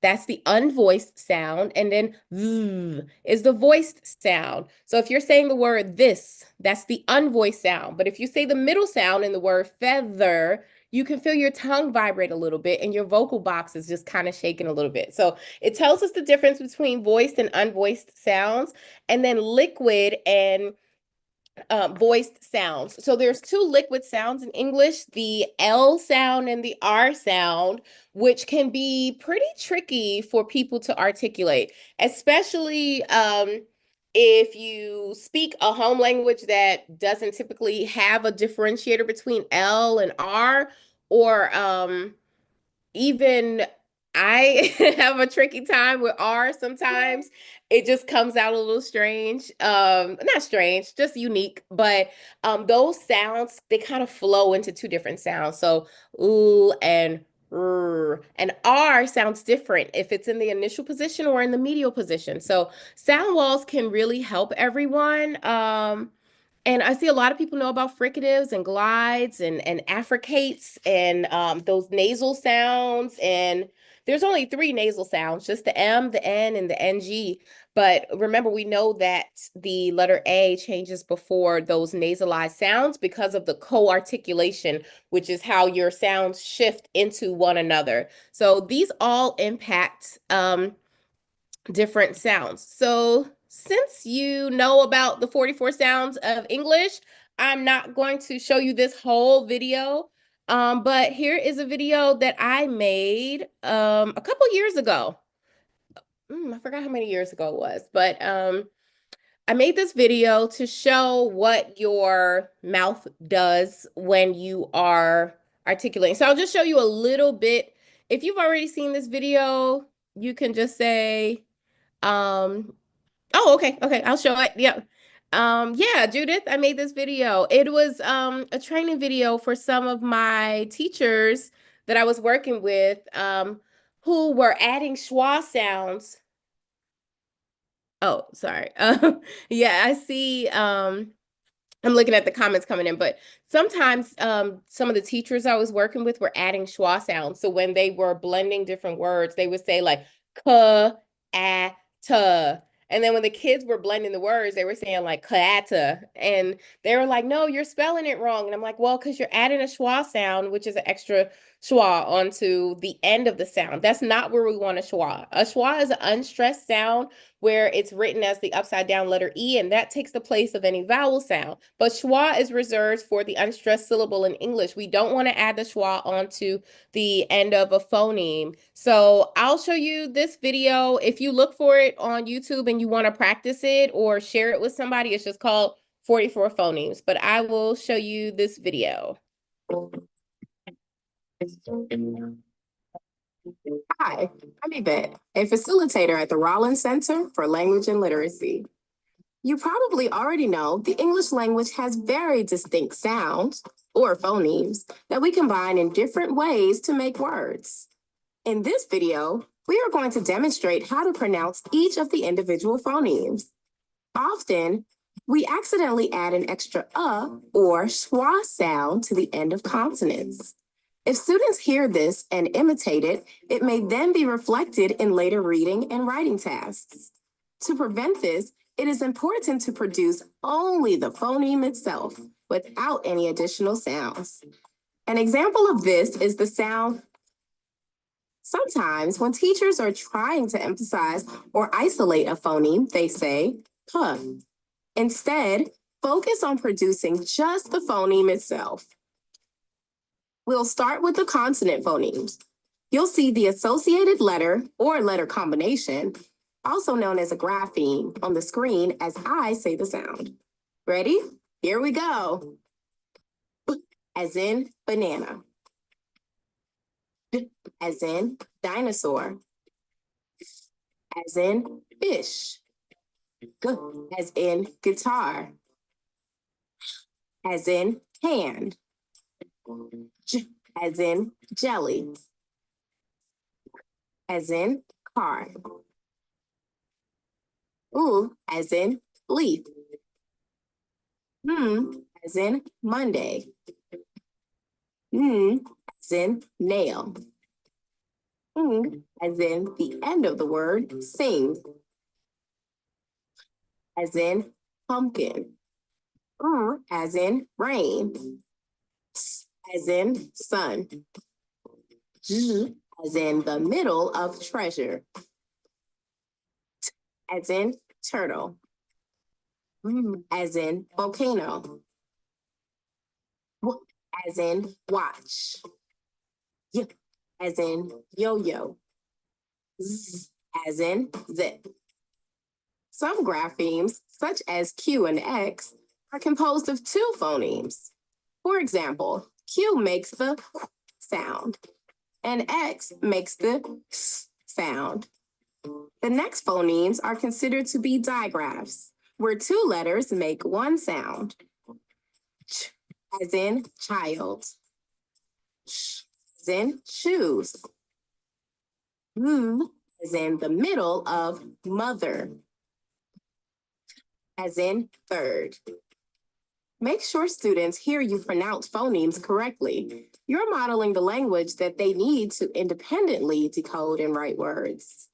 Speaker 3: that's the unvoiced sound, and then V is the voiced sound. So if you're saying the word this, that's the unvoiced sound. But if you say the middle sound in the word feather, you can feel your tongue vibrate a little bit and your vocal box is just kind of shaking a little bit. So it tells us the difference between voiced and unvoiced sounds, and then liquid and voiced sounds. So there's two liquid sounds in English, the L sound and the R sound, which can be pretty tricky for people to articulate, especially if you speak a home language that doesn't typically have a differentiator between L and R, or even I have a tricky time with R sometimes. It just comes out a little strange. Not strange, just unique. But those sounds, they kind of flow into two different sounds. So ooh and R. And R sounds different if it's in the initial position or in the medial position. So sound walls can really help everyone. And I see a lot of people know about fricatives and glides and affricates and those nasal sounds. And there's only 3 nasal sounds, just the M, the N, and the NG. But remember, we know that the letter A changes before those nasalized sounds because of the co-articulation, which is how your sounds shift into one another. So these all impact different sounds. So since you know about the 44 sounds of English, I'm not going to show you this whole video, but here is a video that I made a couple years ago. I forgot how many years ago it was, but I made this video to show what your mouth does when you are articulating. So I'll just show you a little bit. If you've already seen this video, you can just say, oh, okay, I'll show it. Yeah. Yeah, Judith, I made this video. It was a training video for some of my teachers that I was working with who were adding schwa sounds. Oh, sorry. Yeah, I see I'm looking at the comments coming in, but sometimes some of the teachers I was working with were adding schwa sounds. So when they were blending different words, they would say like ka, a, ta. And then when the kids were blending the words, they were saying like kaata. And they were like, no, you're spelling it wrong. And I'm like, well, because you're adding a schwa sound, which is an extra schwa onto the end of the sound. That's not where we want a schwa. A schwa is an unstressed sound where it's written as the upside down letter E, and that takes the place of any vowel sound. But schwa is reserved for the unstressed syllable in English. We don't want to add the schwa onto the end of a phoneme. So I'll show you this video. If you look for it on YouTube and you want to practice it or share it with somebody, it's just called 44 phonemes. But I will show you this video.
Speaker 8: Hi, I'm Yvette, a facilitator at the Rollins Center for Language and Literacy. You probably already know the English language has very distinct sounds, or phonemes, that we combine in different ways to make words. In this video, we are going to demonstrate how to pronounce each of the individual phonemes. Often, we accidentally add an extra or schwa sound to the end of consonants. If students hear this and imitate it, it may then be reflected in later reading and writing tasks. To prevent this, it is important to produce only the phoneme itself without any additional sounds. An example of this is the sound. Sometimes when teachers are trying to emphasize or isolate a phoneme, they say, huh. Instead, focus on producing just the phoneme itself. We'll start with the consonant phonemes. You'll see the associated letter or letter combination, also known as a grapheme, on the screen as I say the sound. Ready? Here we go. As in banana. D as in dinosaur. As in fish. G as in guitar, as in hand. J as in jelly, as in car. U as in leaf. As in Monday. As in nail. As in the end of the word sing. As in pumpkin. As in rain. As in sun. As in the middle of treasure. As in turtle. As in volcano. As in watch. Y as in yo-yo. Z as in zip. Some graphemes, such as Q and X, are composed of two phonemes. For example, Q makes the sound, and X makes the sound. The next phonemes are considered to be digraphs, where two letters make one sound. Ch as in child. Sh as in shoes. As in the middle of mother. As in third. Make sure students hear you pronounce phonemes correctly. You're modeling the language that they need to independently decode and write words.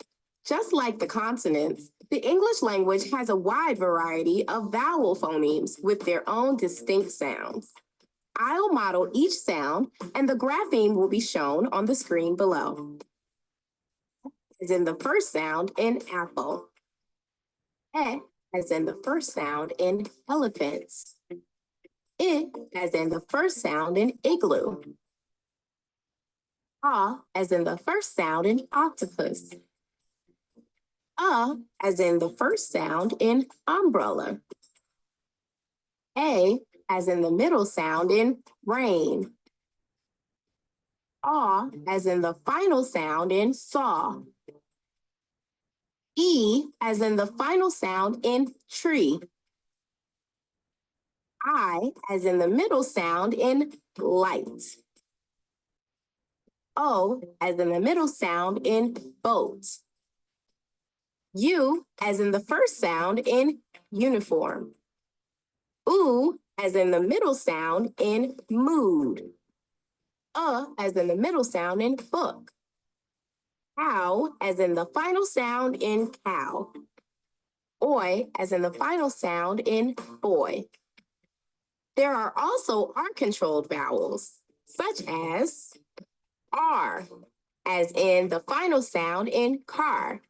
Speaker 8: Just like the consonants, the English language has a wide variety of vowel phonemes with their own distinct sounds. I'll model each sound, and the grapheme will be shown on the screen below. As in the first sound in apple. E as in the first sound in elephants. I as in the first sound in igloo. A as in the first sound in octopus. As in the first sound in umbrella. A as in the middle sound in rain. As in the final sound in saw. E as in the final sound in tree. I as in the middle sound in light. O as in the middle sound in boat. U as in the first sound in uniform. U as in the middle sound in mood. As in the middle sound in book. Cow as in the final sound in cow. Oi as in the final sound in boy. There are also R-controlled vowels, such as R, as in the final sound in car.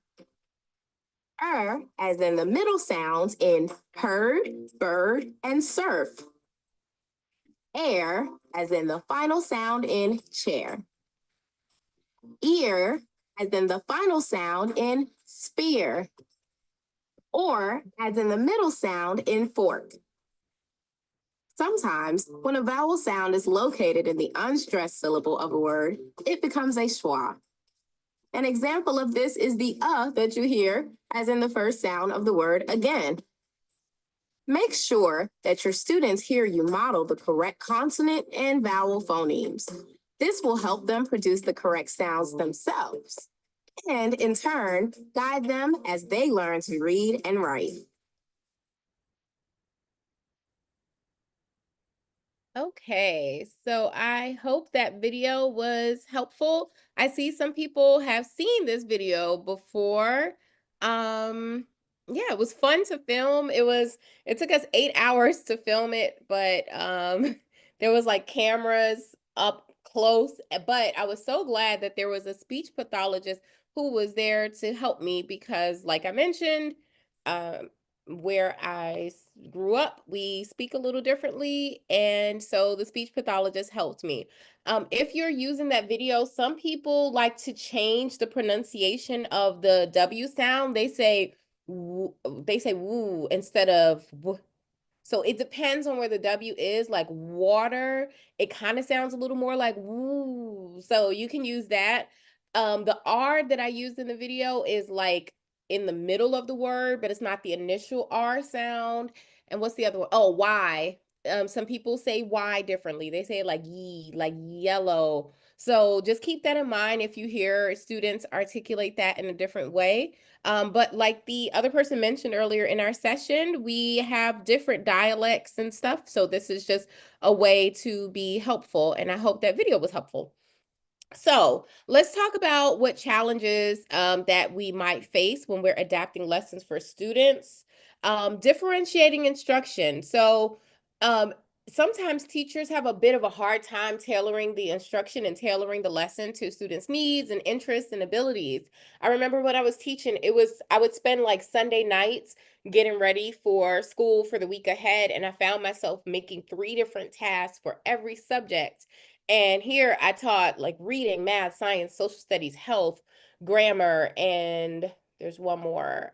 Speaker 8: As in the middle sounds in herd, bird, and surf. Air, as in the final sound in chair. Ear, as in the final sound in spear. Or, as in the middle sound in fork. Sometimes, when a vowel sound is located in the unstressed syllable of a word, it becomes a schwa. An example of this is the that you hear as in the first sound of the word again. Make sure that your students hear you model the correct consonant and vowel phonemes. This will help them produce the correct sounds themselves, and in turn, guide them as they learn to read and write.
Speaker 3: Okay, so I hope that video was helpful. I see some people have seen this video before. Yeah, it was fun to film. It took us 8 hours to film it, but there was like cameras up close, but I was so glad that there was a speech pathologist who was there to help me because like I mentioned, where I grew up, we speak a little differently. And so the speech pathologist helped me. If you're using that video, some people like to change the pronunciation of the W sound. They say woo instead of w. So it depends on where the W is, like water. It kind of sounds a little more like woo. So you can use that. The R that I used in the video is like in the middle of the word, but it's not the initial R sound. And what's the other one? Oh, Y. Some people say Y differently. They say it like ye, like yellow. So just keep that in mind if you hear students articulate that in a different way. But like the other person mentioned earlier in our session, we have different dialects and stuff. So this is just a way to be helpful. And I hope that video was helpful. So let's talk about what challenges that we might face when we're adapting lessons for students. Differentiating instruction. So sometimes teachers have a bit of a hard time tailoring the instruction and tailoring the lesson to students' needs and interests and abilities. I remember when I was teaching, I would spend like Sunday nights getting ready for school for the week ahead, and I found myself making 3 different tasks for every subject. And here I taught like reading, math, science, social studies, health, grammar, and there's one more,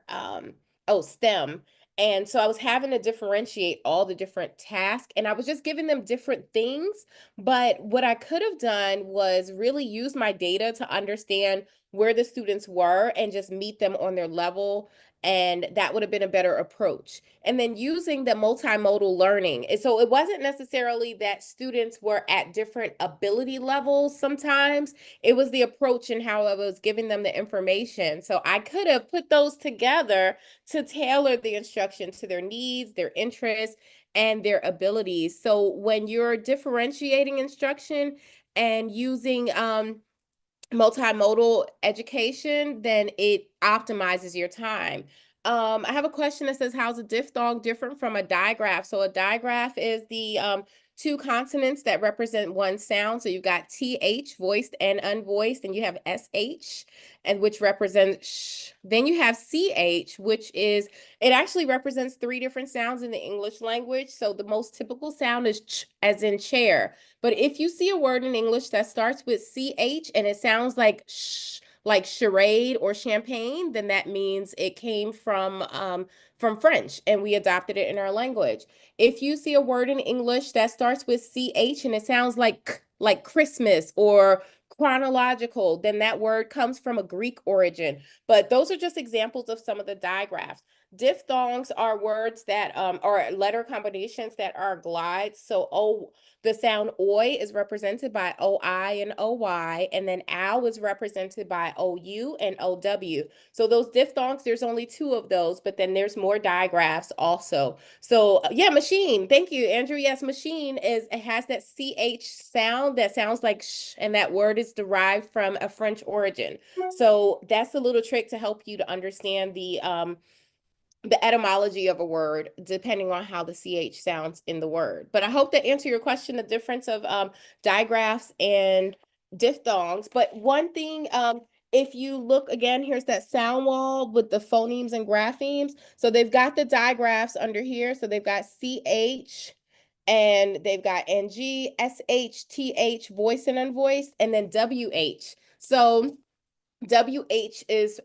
Speaker 3: STEM. And so I was having to differentiate all the different tasks, and I was just giving them different things. But what I could have done was really use my data to understand where the students were and just meet them on their level. And that would have been a better approach. And then using the multimodal learning. So it wasn't necessarily that students were at different ability levels sometimes. It was the approach and how I was giving them the information. So I could have put those together to tailor the instruction to their needs, their interests, and their abilities. So when you're differentiating instruction and using multimodal education, then it optimizes your time. I have a question that says, how's a diphthong different from a digraph? So a digraph is the 2 consonants that represent one sound. So you've got TH, voiced and unvoiced, and you have SH, and which represents sh. Then you have CH, which is, it actually represents 3 different sounds in the English language. So the most typical sound is ch, as in chair. But if you see a word in English that starts with CH and it sounds like sh, like charade or champagne, then that means it came from French and we adopted it in our language. If you see a word in English that starts with CH and it sounds like Christmas or chronological, then that word comes from a Greek origin. But those are just examples of some of the digraphs. Diphthongs are words that are letter combinations that are glides. So the sound oi is represented by oi and oy, and then ow is represented by ou and ow. So those diphthongs, there's only 2 of those, but then there's more digraphs also. So yeah, machine. Thank you, Andrew. Yes, machine it has that ch sound that sounds like sh, and that word is derived from a French origin. So that's a little trick to help you to understand the etymology of a word, depending on how the CH sounds in the word. But I hope that answered your question, the difference of digraphs and diphthongs. But one thing, if you look again, here's that sound wall with the phonemes and graphemes. So they've got the digraphs under here. So they've got CH, and they've got NG, SH, TH, voice and unvoiced, and then WH. So WH is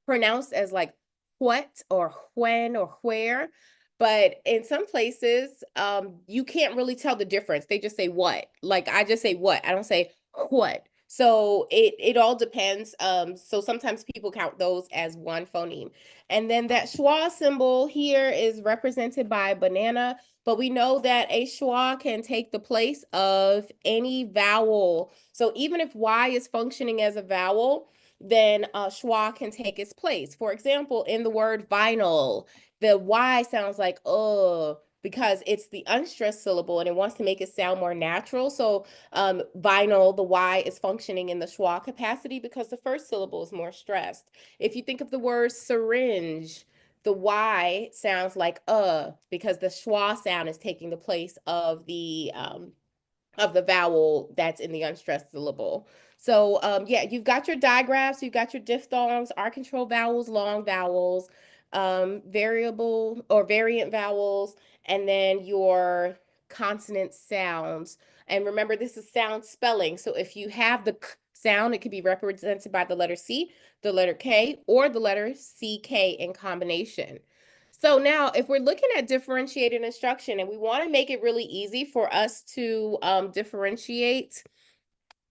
Speaker 3: pronounced as like what or when or where, but in some places you can't really tell the difference. They just say what. Like I just say what, I don't say what. So it all depends. So sometimes people count those as one phoneme. And then that schwa symbol here is represented by a banana, but we know that a schwa can take the place of any vowel. So even if Y is functioning as a vowel, then schwa can take its place. For example, in the word vinyl, the Y sounds like because it's the unstressed syllable and it wants to make it sound more natural. So vinyl, the Y is functioning in the schwa capacity because the first syllable is more stressed. If you think of the word syringe, the Y sounds like because the schwa sound is taking the place of the vowel that's in the unstressed syllable. So yeah, you've got your digraphs, you've got your diphthongs, R control vowels, long vowels, variable or variant vowels, and then your consonant sounds. And remember, this is sound spelling. So if you have the k sound, it could be represented by the letter C, the letter K, or the letter CK in combination. So now if we're looking at differentiated instruction and we want to make it really easy for us to differentiate,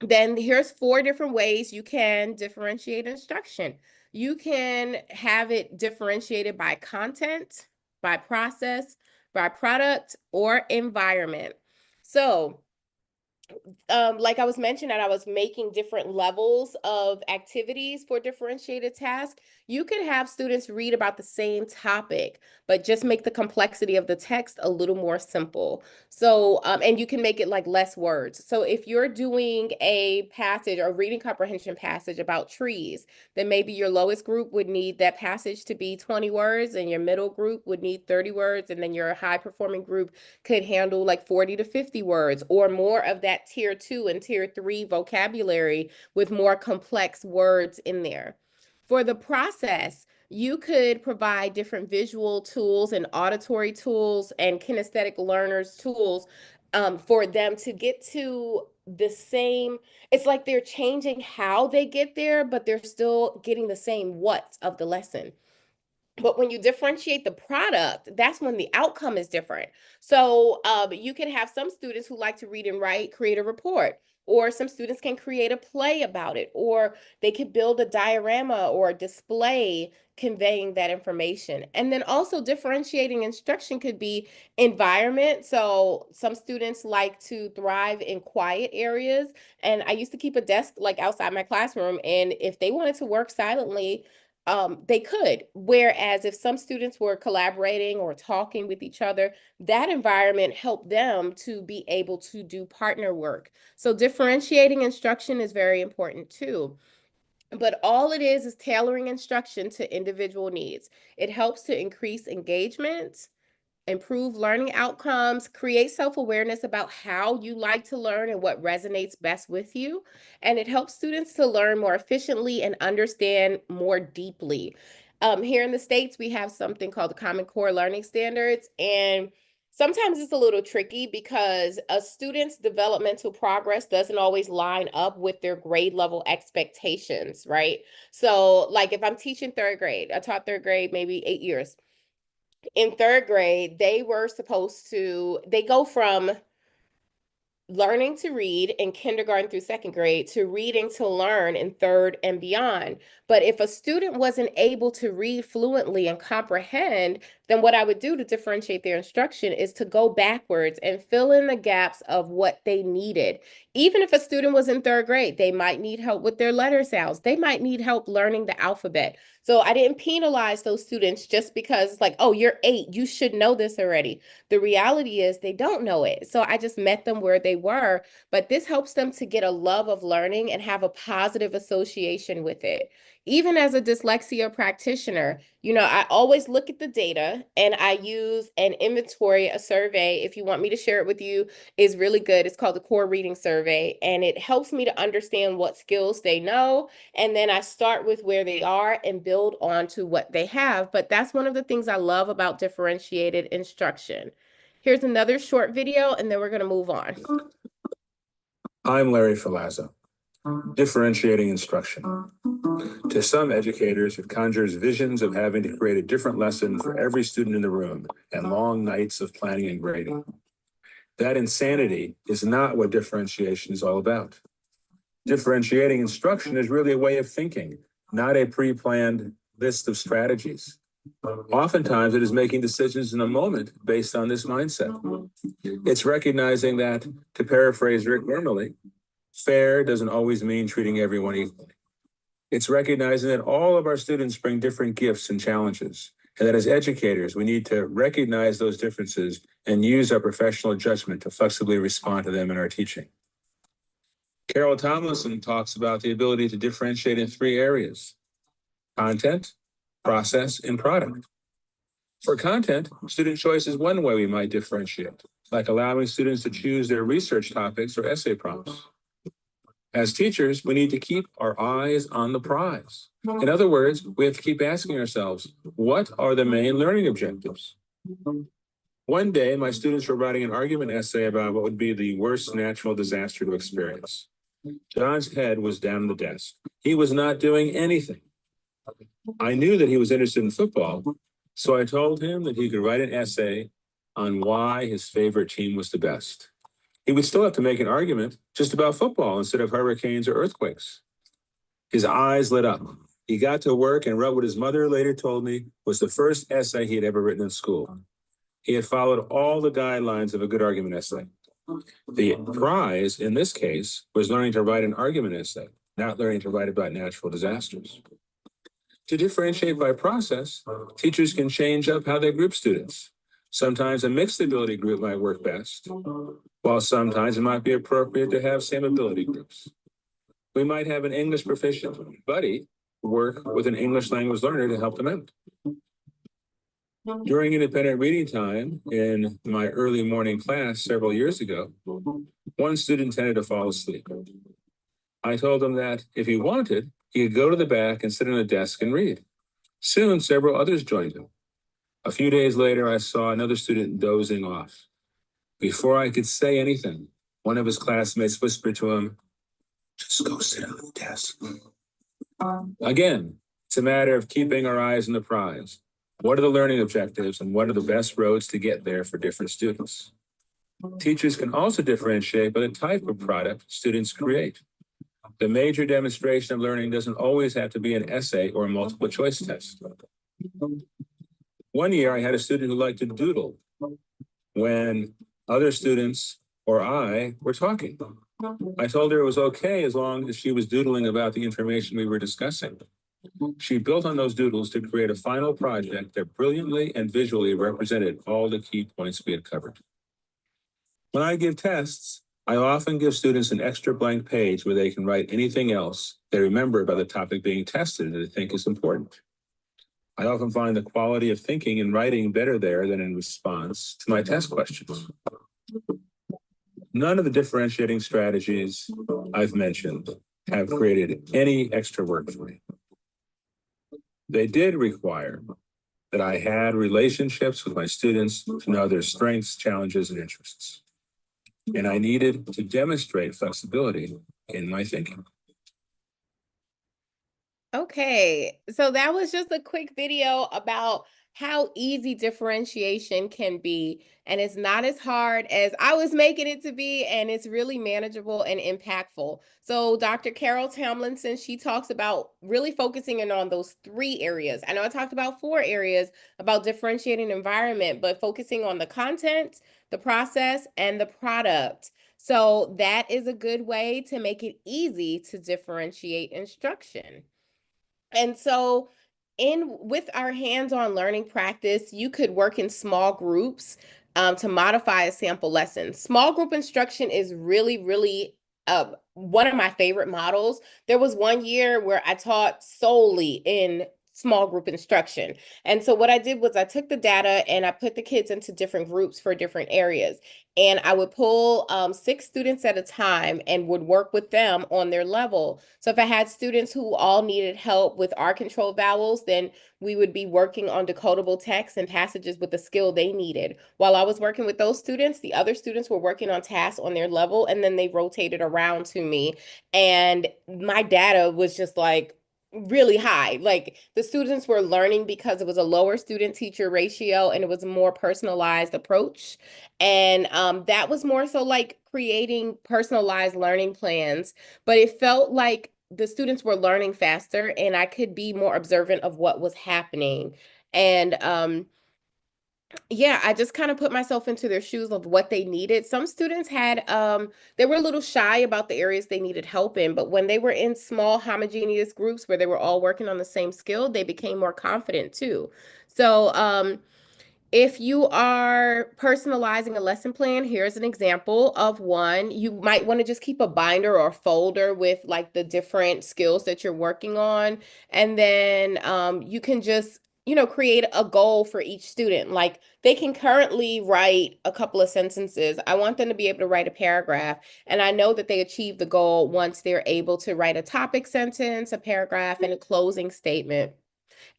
Speaker 3: then here's 4 different ways you can differentiate instruction. You can have it differentiated by content, by process, by product, or environment. So like I was mentioning, that I was making different levels of activities for differentiated tasks. You could have students read about the same topic, but just make the complexity of the text a little more simple. So, and you can make it like less words. So if you're doing a passage or reading comprehension passage about trees, then maybe your lowest group would need that passage to be 20 words, and your middle group would need 30 words, and then your high performing group could handle like 40 to 50 words, or more of that tier 2 and tier 3 vocabulary with more complex words in there. For the process, you could provide different visual tools and auditory tools and kinesthetic learners tools for them to get to the same. It's like they're changing how they get there, but they're still getting the same what of the lesson. But when you differentiate the product, that's when the outcome is different. So you can have some students who like to read and write, create a report, or some students can create a play about it, or they could build a diorama or a display conveying that information. And then also differentiating instruction could be environment. So some students like to thrive in quiet areas. And I used to keep a desk like outside my classroom. And if they wanted to work silently, they could. Whereas if some students were collaborating or talking with each other, that environment helped them to be able to do partner work. So differentiating instruction is very important too. But all it is tailoring instruction to individual needs. It helps to increase engagement, improve learning outcomes, create self-awareness about how you like to learn and what resonates best with you. And it helps students to learn more efficiently and understand more deeply. Here in the States, we have something called the Common Core Learning Standards. And sometimes it's a little tricky because a student's developmental progress doesn't always line up with their grade level expectations, right? So like if I'm teaching third grade, I taught third grade maybe 8 years. In third grade, they go from learning to read in kindergarten through second grade to reading to learn in third and beyond. But if a student wasn't able to read fluently and comprehend, then what I would do to differentiate their instruction is to go backwards and fill in the gaps of what they needed. Even if a student was in third grade, they might need help with their letter sounds. They might need help learning the alphabet. So I didn't penalize those students just because it's like, oh, you're 8, you should know this already. The reality is they don't know it. So I just met them where they were, but this helps them to get a love of learning and have a positive association with it. Even as a dyslexia practitioner, I always look at the data and I use an inventory, a survey. If you want me to share it with you, is really good. It's called the Core Reading Survey, and it helps me to understand what skills they know. And then I start with where they are and build on to what they have. But that's one of the things I love about differentiated instruction. Here's another short video, and then we're going to move on.
Speaker 9: I'm Larry Filazzo. Differentiating instruction. To some educators, it conjures visions of having to create a different lesson for every student in the room and long nights of planning and grading. That insanity is not what differentiation is all about. Differentiating instruction is really a way of thinking, not a pre-planned list of strategies. Oftentimes, it is making decisions in a moment based on this mindset. It's recognizing that, to paraphrase Rick Wormley, fair doesn't always mean treating everyone equally. It's recognizing that all of our students bring different gifts and challenges, and that as educators, we need to recognize those differences and use our professional judgment to flexibly respond to them in our teaching. Carol Tomlinson talks about the ability to differentiate in 3 areas: content, process, and product. For content, student choice is one way we might differentiate, like allowing students to choose their research topics or essay prompts. As teachers, we need to keep our eyes on the prize. In other words, we have to keep asking ourselves, what are the main learning objectives? One day, my students were writing an argument essay about what would be the worst natural disaster to experience. John's head was down on the desk. He was not doing anything. I knew that he was interested in football, so I told him that he could write an essay on why his favorite team was the best. He would still have to make an argument just about football instead of hurricanes or earthquakes. His eyes lit up. He got to work and wrote what his mother later told me was the first essay he had ever written in school. He had followed all the guidelines of a good argument essay. The prize, in this case, was learning to write an argument essay, not learning to write about natural disasters. To differentiate by process, teachers can change up how they group students. Sometimes a mixed ability group might work best, while sometimes it might be appropriate to have same ability groups. We might have an English proficient buddy work with an English language learner to help them out. During independent reading time in my early morning class several years ago, one student tended to fall asleep. I told him that if he wanted, he could go to the back and sit on a desk and read. Soon, several others joined him. A few days later, I saw another student dozing off. Before I could say anything, one of his classmates whispered to him, "Just go sit on the desk." Again, it's a matter of keeping our eyes on the prize. What are the learning objectives and what are the best roads to get there for different students? Teachers can also differentiate by the type of product students create. The major demonstration of learning doesn't always have to be an essay or a multiple choice test. One year I had a student who liked to doodle when other students or I were talking. I told her it was okay as long as she was doodling about the information we were discussing. She built on those doodles to create a final project that brilliantly and visually represented all the key points we had covered. When I give tests, I often give students an extra blank page where they can write anything else they remember about the topic being tested that they think is important. I often find the quality of thinking and writing better there than in response to my test questions. None of the differentiating strategies I've mentioned have created any extra work for me. They did require that I had relationships with my students to know their strengths, challenges, and interests. And I needed to demonstrate flexibility in my thinking.
Speaker 3: Okay, so that was just a quick video about how easy differentiation can be. And it's not as hard as I was making it to be, and it's really manageable and impactful. So Dr. Carol Tomlinson, she talks about really focusing in on those 3 areas. I know I talked about 4 areas about differentiating environment, but focusing on the content, the process, and the product. So that is a good way to make it easy to differentiate instruction. And so with our hands-on learning practice, you could work in small groups to modify a sample lesson. Small group instruction is really, really one of my favorite models. There was one year where I taught solely in small group instruction. And so what I did was I took the data and I put the kids into different groups for different areas. And I would pull 6 students at a time and would work with them on their level. So if I had students who all needed help with R control vowels, then we would be working on decodable text and passages with the skill they needed. While I was working with those students, the other students were working on tasks on their level, and then they rotated around to me. And my data was just like really high. Like the students were learning because it was a lower student teacher ratio and it was a more personalized approach. And that was more so like creating personalized learning plans, but it felt like the students were learning faster and I could be more observant of what was happening. And yeah, I just kind of put myself into their shoes of what they needed. Some students had, they were a little shy about the areas they needed help in, but when they were in small homogeneous groups where they were all working on the same skill, they became more confident too. So, if you are personalizing a lesson plan, here's an example of one. You might want to just keep a binder or folder with like the different skills that you're working on. And then you can just, create a goal for each student. Like they can currently write a couple of sentences. I want them to be able to write a paragraph. And I know that they achieve the goal once they're able to write a topic sentence, a paragraph, and a closing statement.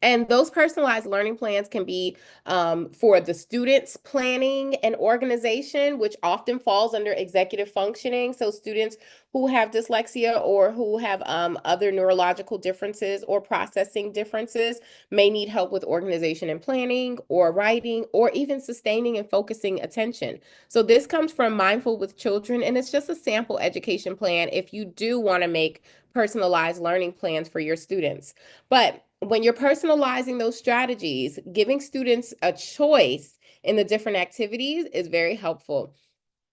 Speaker 3: And those personalized learning plans can be for the students' planning and organization, which often falls under executive functioning. So students who have dyslexia or who have other neurological differences or processing differences may need help with organization and planning or writing or even sustaining and focusing attention. So this comes from Mindful with Children, and it's just a sample education plan if you do want to make personalized learning plans for your students. But when you're personalizing those strategies, giving students a choice in the different activities is very helpful.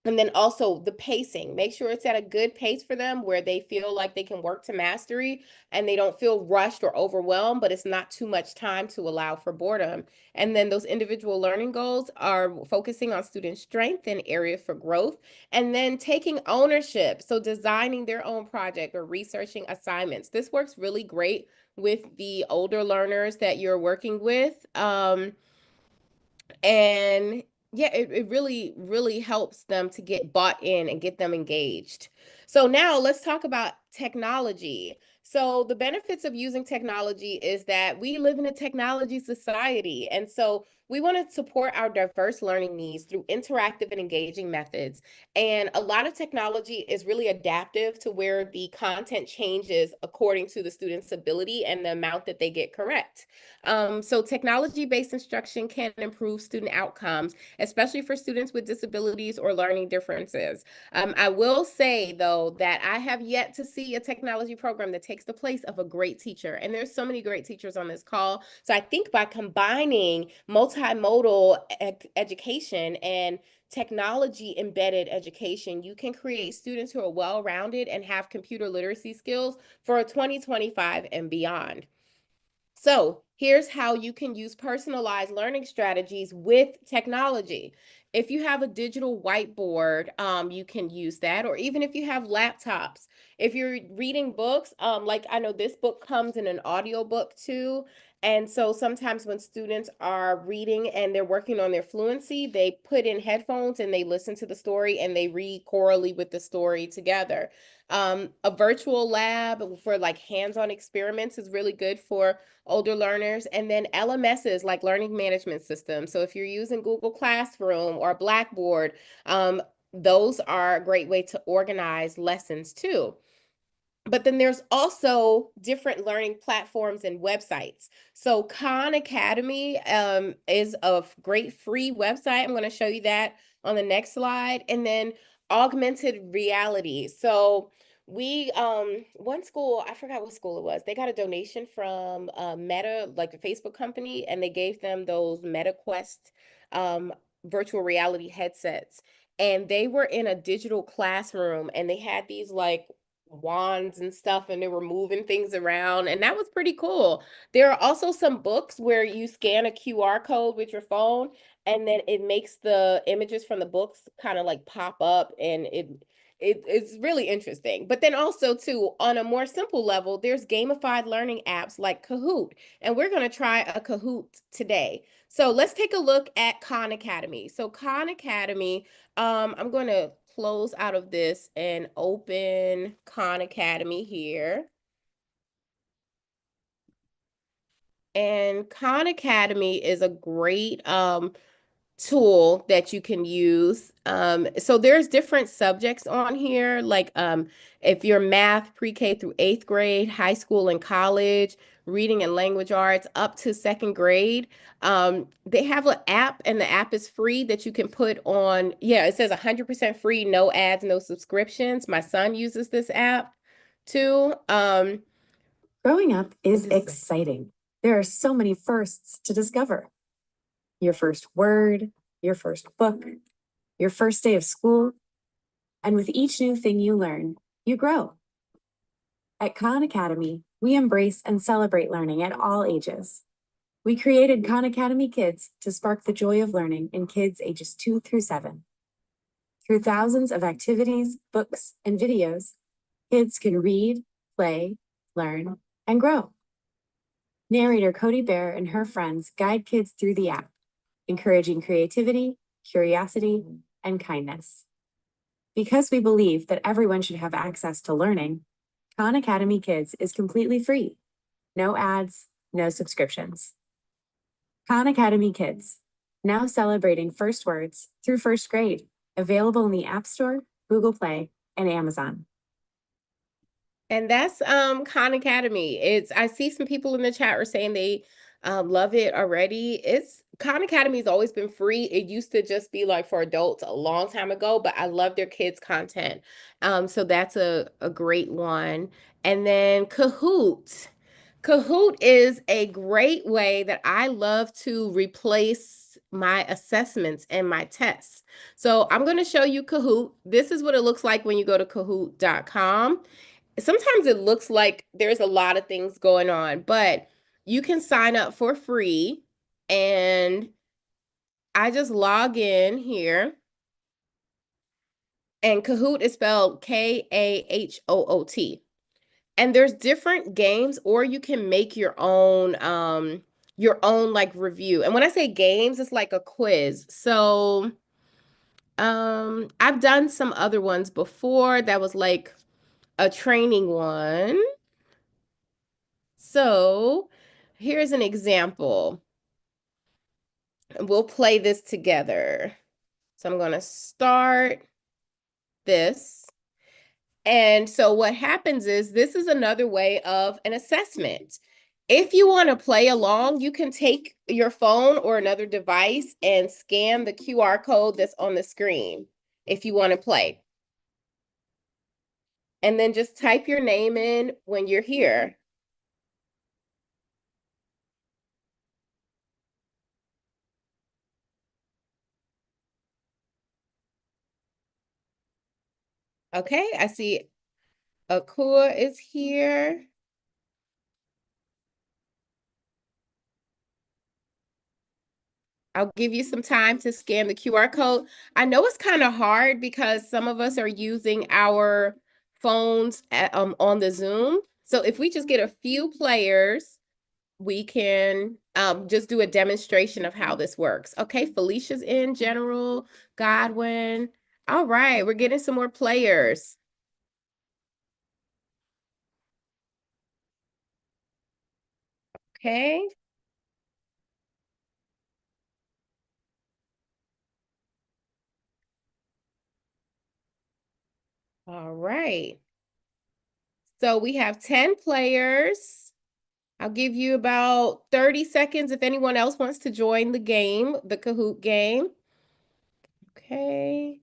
Speaker 3: And then also the pacing, make sure it's at a good pace for them where they feel like they can work to mastery and they don't feel rushed or overwhelmed, but it's not too much time to allow for boredom. And then those individual learning goals are focusing on student strength and areas for growth, and then taking ownership. So designing their own project or researching assignments. This works really great with the older learners that you're working with. And yeah, it really, really helps them to get bought in and get them engaged. So now let's talk about technology. So the benefits of using technology is that we live in a technology society. And so we want to support our diverse learning needs through interactive and engaging methods. And a lot of technology is really adaptive to where the content changes according to the student's ability and the amount that they get correct. So technology-based instruction can improve student outcomes, especially for students with disabilities or learning differences. I will say, though, that I have yet to see a technology program that takes the place of a great teacher. And there's so many great teachers on this call. So I think by combining multimodal education and technology embedded education, you can create students who are well-rounded and have computer literacy skills for 2025 and beyond. So here's how you can use personalized learning strategies with technology. If you have a digital whiteboard, you can use that, or even if you have laptops. If you're reading books, like I know this book comes in an audio book too. And so sometimes when students are reading and they're working on their fluency, they put in headphones and they listen to the story and they read chorally with the story together. A virtual lab for like hands-on experiments is really good for older learners. And then LMSs like learning management systems. So if you're using Google Classroom or Blackboard, those are a great way to organize lessons too. But then there's also different learning platforms and websites. So Khan Academy is a great free website. I'm going to show you that on the next slide. And then augmented reality. So we, one school, I forgot what school it was, they got a donation from Meta, like the Facebook company, and they gave them those Meta Quest virtual reality headsets. And they were in a digital classroom and they had these like wands and stuff and they were moving things around, and that was pretty cool. There are also some books where you scan a QR code with your phone and then it makes the images from the books kind of like pop up, and it's really interesting. But then also too, on a more simple level, there's gamified learning apps like Kahoot, and we're going to try a Kahoot today. So let's take a look at Khan Academy. So Khan Academy, I'm going to close out of this and open Khan Academy here. And Khan Academy is a great tool that you can use. So there's different subjects on here, like if you're math, pre-K through 8th grade, high school and college, reading and language arts up to 2nd grade. They have an app, and the app is free that you can put on. Yeah, it says 100% free, no ads, no subscriptions. My son uses this app too.
Speaker 10: Growing up is exciting. There are so many firsts to discover. Your first word, your first book, your first day of school. And with each new thing you learn, you grow. At Khan Academy, we embrace and celebrate learning at all ages. We created Khan Academy Kids to spark the joy of learning in kids ages 2 through 7. Through thousands of activities, books, and videos, kids can read, play, learn, and grow. Narrator Cody Bear and her friends guide kids through the app, encouraging creativity, curiosity, and kindness. Because we believe that everyone should have access to learning, Khan Academy Kids is completely free. No ads, no subscriptions. Khan Academy Kids, now celebrating first words through first grade, available in the App Store, Google Play, and Amazon.
Speaker 3: And that's Khan Academy. I see some people in the chat are saying they love it already. Khan Academy has always been free. It used to just be like for adults a long time ago, but I love their kids content. So that's a great one. And then Kahoot. Kahoot is a great way that I love to replace my assessments and my tests. So I'm going to show you Kahoot. This is what it looks like when you go to kahoot.com. Sometimes it looks like there's a lot of things going on, but you can sign up for free. And I just log in here. And Kahoot is spelled Kahoot. And there's different games, or you can make your own like review. And when I say games, it's like a quiz. So I've done some other ones before that was like a training one. So here's an example. We'll play this together. So I'm going to start this. And so what happens is this is another way of an assessment. If you want to play along, you can take your phone or another device and scan the QR code that's on the screen if you want to play. And then just type your name in when you're here. Okay, I see Akua is here. I'll give you some time to scan the QR code. I know it's kind of hard because some of us are using our phones on the Zoom. So if we just get a few players, we can just do a demonstration of how this works. Okay, Felicia's in, General, Godwin. All right, we're getting some more players. Okay. All right. So we have 10 players. I'll give you about 30 seconds if anyone else wants to join the game, the Kahoot game. Okay.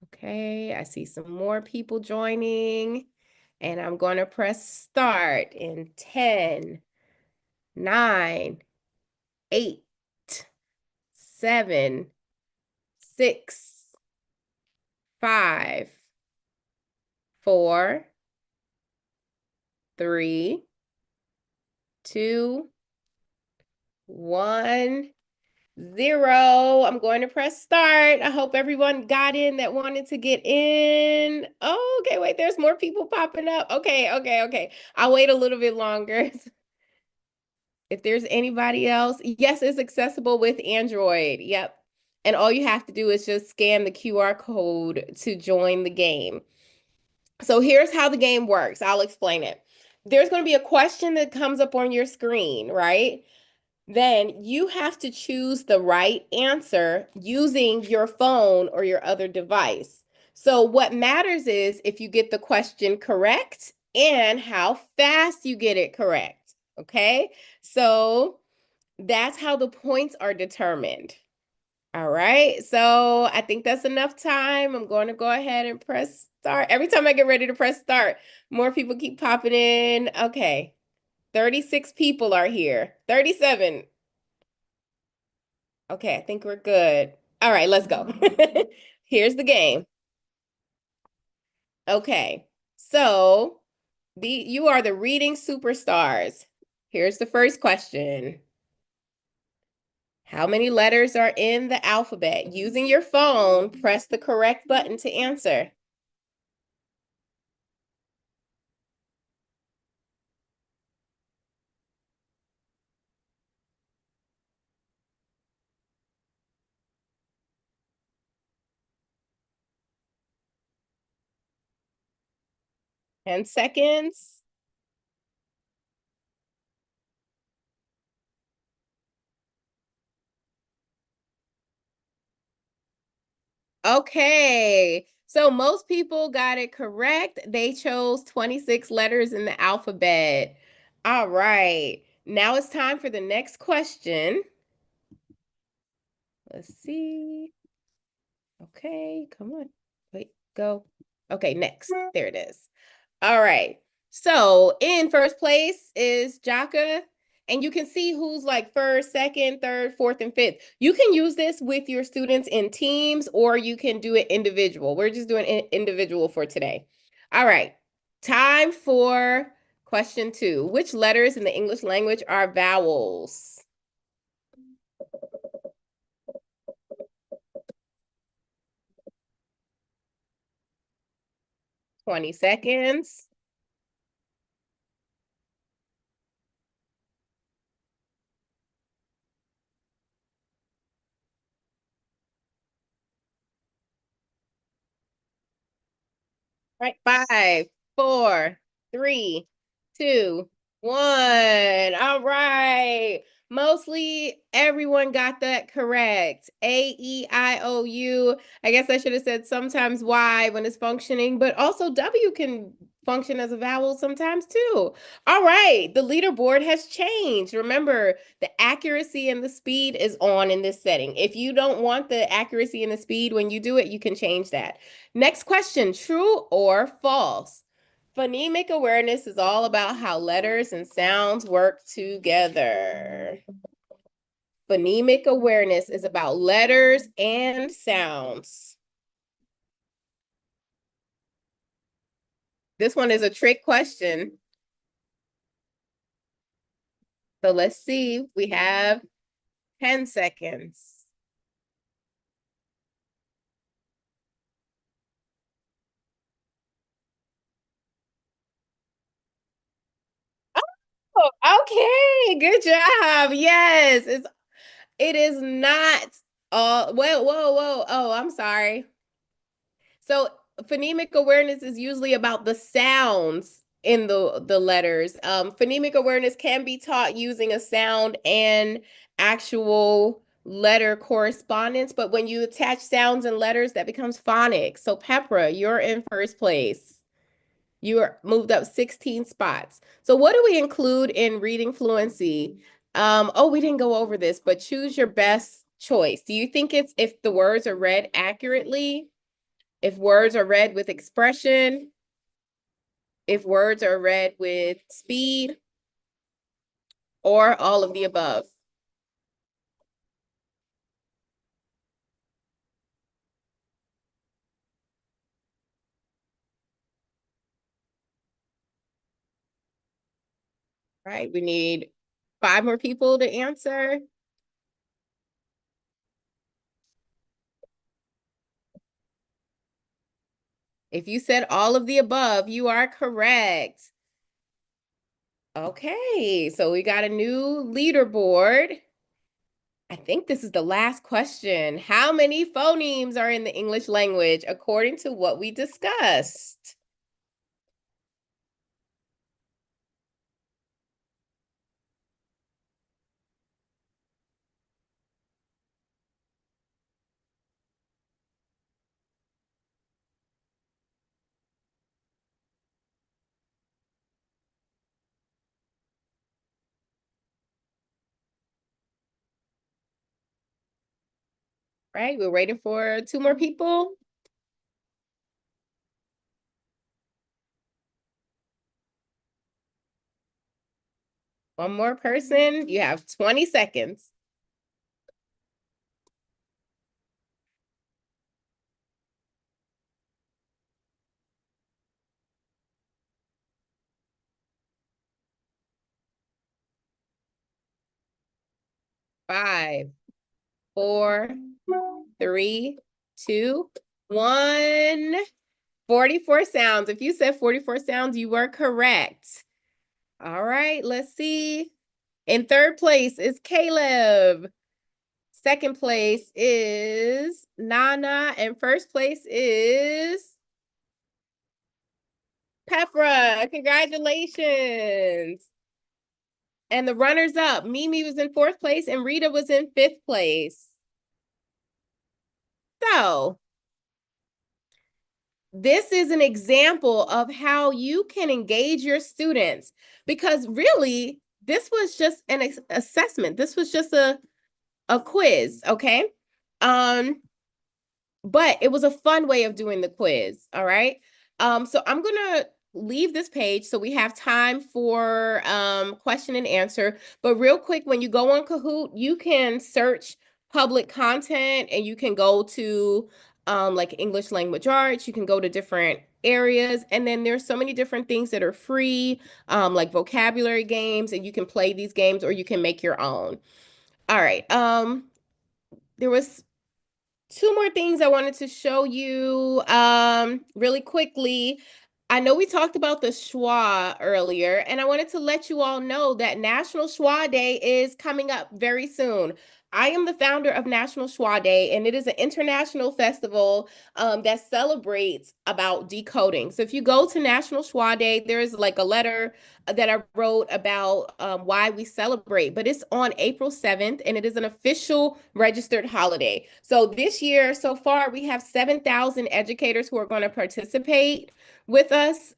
Speaker 3: Okay, I see some more people joining. And I'm going to press start in 10, 9, 8, 7, 6, 5, 4, 3, 2, 1, 0. I'm going to press start. I hope everyone got in that wanted to get in. Oh, okay, wait, there's more people popping up. Okay. I'll wait a little bit longer. If there's anybody else, yes, it's accessible with Android. Yep. And all you have to do is just scan the QR code to join the game. So here's how the game works. I'll explain it. There's going to be a question that comes up on your screen, right? Then you have to choose the right answer using your phone or your other device. So what matters is if you get the question correct and how fast you get it correct. Okay, so that's how the points are determined. All right, so I think that's enough time. I'm going to go ahead and press start. Every time I get ready to press start, more people keep popping in. Okay, 36 people are here. 37. Okay, I think we're good. All right, let's go. Here's the game. Okay, so you are the reading superstars. Here's the first question. How many letters are in the alphabet? Using your phone, press the correct button to answer. Ten seconds. Okay, so most people got it correct. They chose 26 letters in the alphabet. All right, now it's time for the next question. Let's see. Okay, come on. Wait, go. Okay, next. There it is. All right. So in first place is Jaka. And you can see who's like first, second, third, fourth, and fifth. You can use this with your students in teams, or you can do it individual. We're just doing individual for today. All right. Time for question 2. Which letters in the English language are vowels? 20 seconds. All right, 5, 4, 3, 2, 1. All right. Mostly everyone got that correct. A, E, I, O, U. I guess I should have said sometimes Y when it's functioning, but also W can function as a vowel sometimes too. All right, the leaderboard has changed. Remember, the accuracy and the speed is on in this setting. If you don't want the accuracy and the speed when you do it, you can change that. Next question, true or false? Phonemic awareness is all about how letters and sounds work together. Phonemic awareness is about letters and sounds. This one is a trick question. So let's see. We have 10 seconds. Oh, okay, good job. Yes, it is not all. Whoa. Oh, I'm sorry. So phonemic awareness is usually about the sounds in the letters. Phonemic awareness can be taught using a sound and actual letter correspondence, but when you attach sounds and letters, that becomes phonics. So Pepra, you're in first place. You are moved up 16 spots. So what do we include in reading fluency? Oh, we didn't go over this, but choose your best choice. Do you think it's if the words are read accurately? If words are read with expression, if words are read with speed, or all of the above? Right, we need 5 more people to answer. If you said all of the above, you are correct. Okay, so we got a new leaderboard. I think this is the last question. How many phonemes are in the English language according to what we discussed? Right, we're waiting for 2 more people. One more person. You have 20 seconds. 5, 4, 3, 2, 1. 44 sounds. If you said 44 sounds, you were correct. All right, let's see. In third place is Caleb. Second place is Nana. And first place is Pepra. Congratulations. And the runners up, Mimi was in 4th place and Rita was in 5th place. So this is an example of how you can engage your students, because really this was just an assessment. This was just a quiz, okay? But it was a fun way of doing the quiz, all right? So I'm gonna leave this page so we have time for question and answer. But real quick, when you go on Kahoot, you can search public content and you can go to like English language arts, you can go to different areas, and then there's so many different things that are free, like vocabulary games, and you can play these games or you can make your own. All right. There was two more things I wanted to show you really quickly. I know we talked about the schwa earlier, and I wanted to let you all know that National Schwa Day is coming up very soon. I am the founder of National Schwa Day, and it is an international festival that celebrates about decoding. So if you go to National Schwa Day, there's like a letter that I wrote about why we celebrate, but it's on April 7th, and it is an official registered holiday. So this year, so far, we have 7,000 educators who are going to participate with us.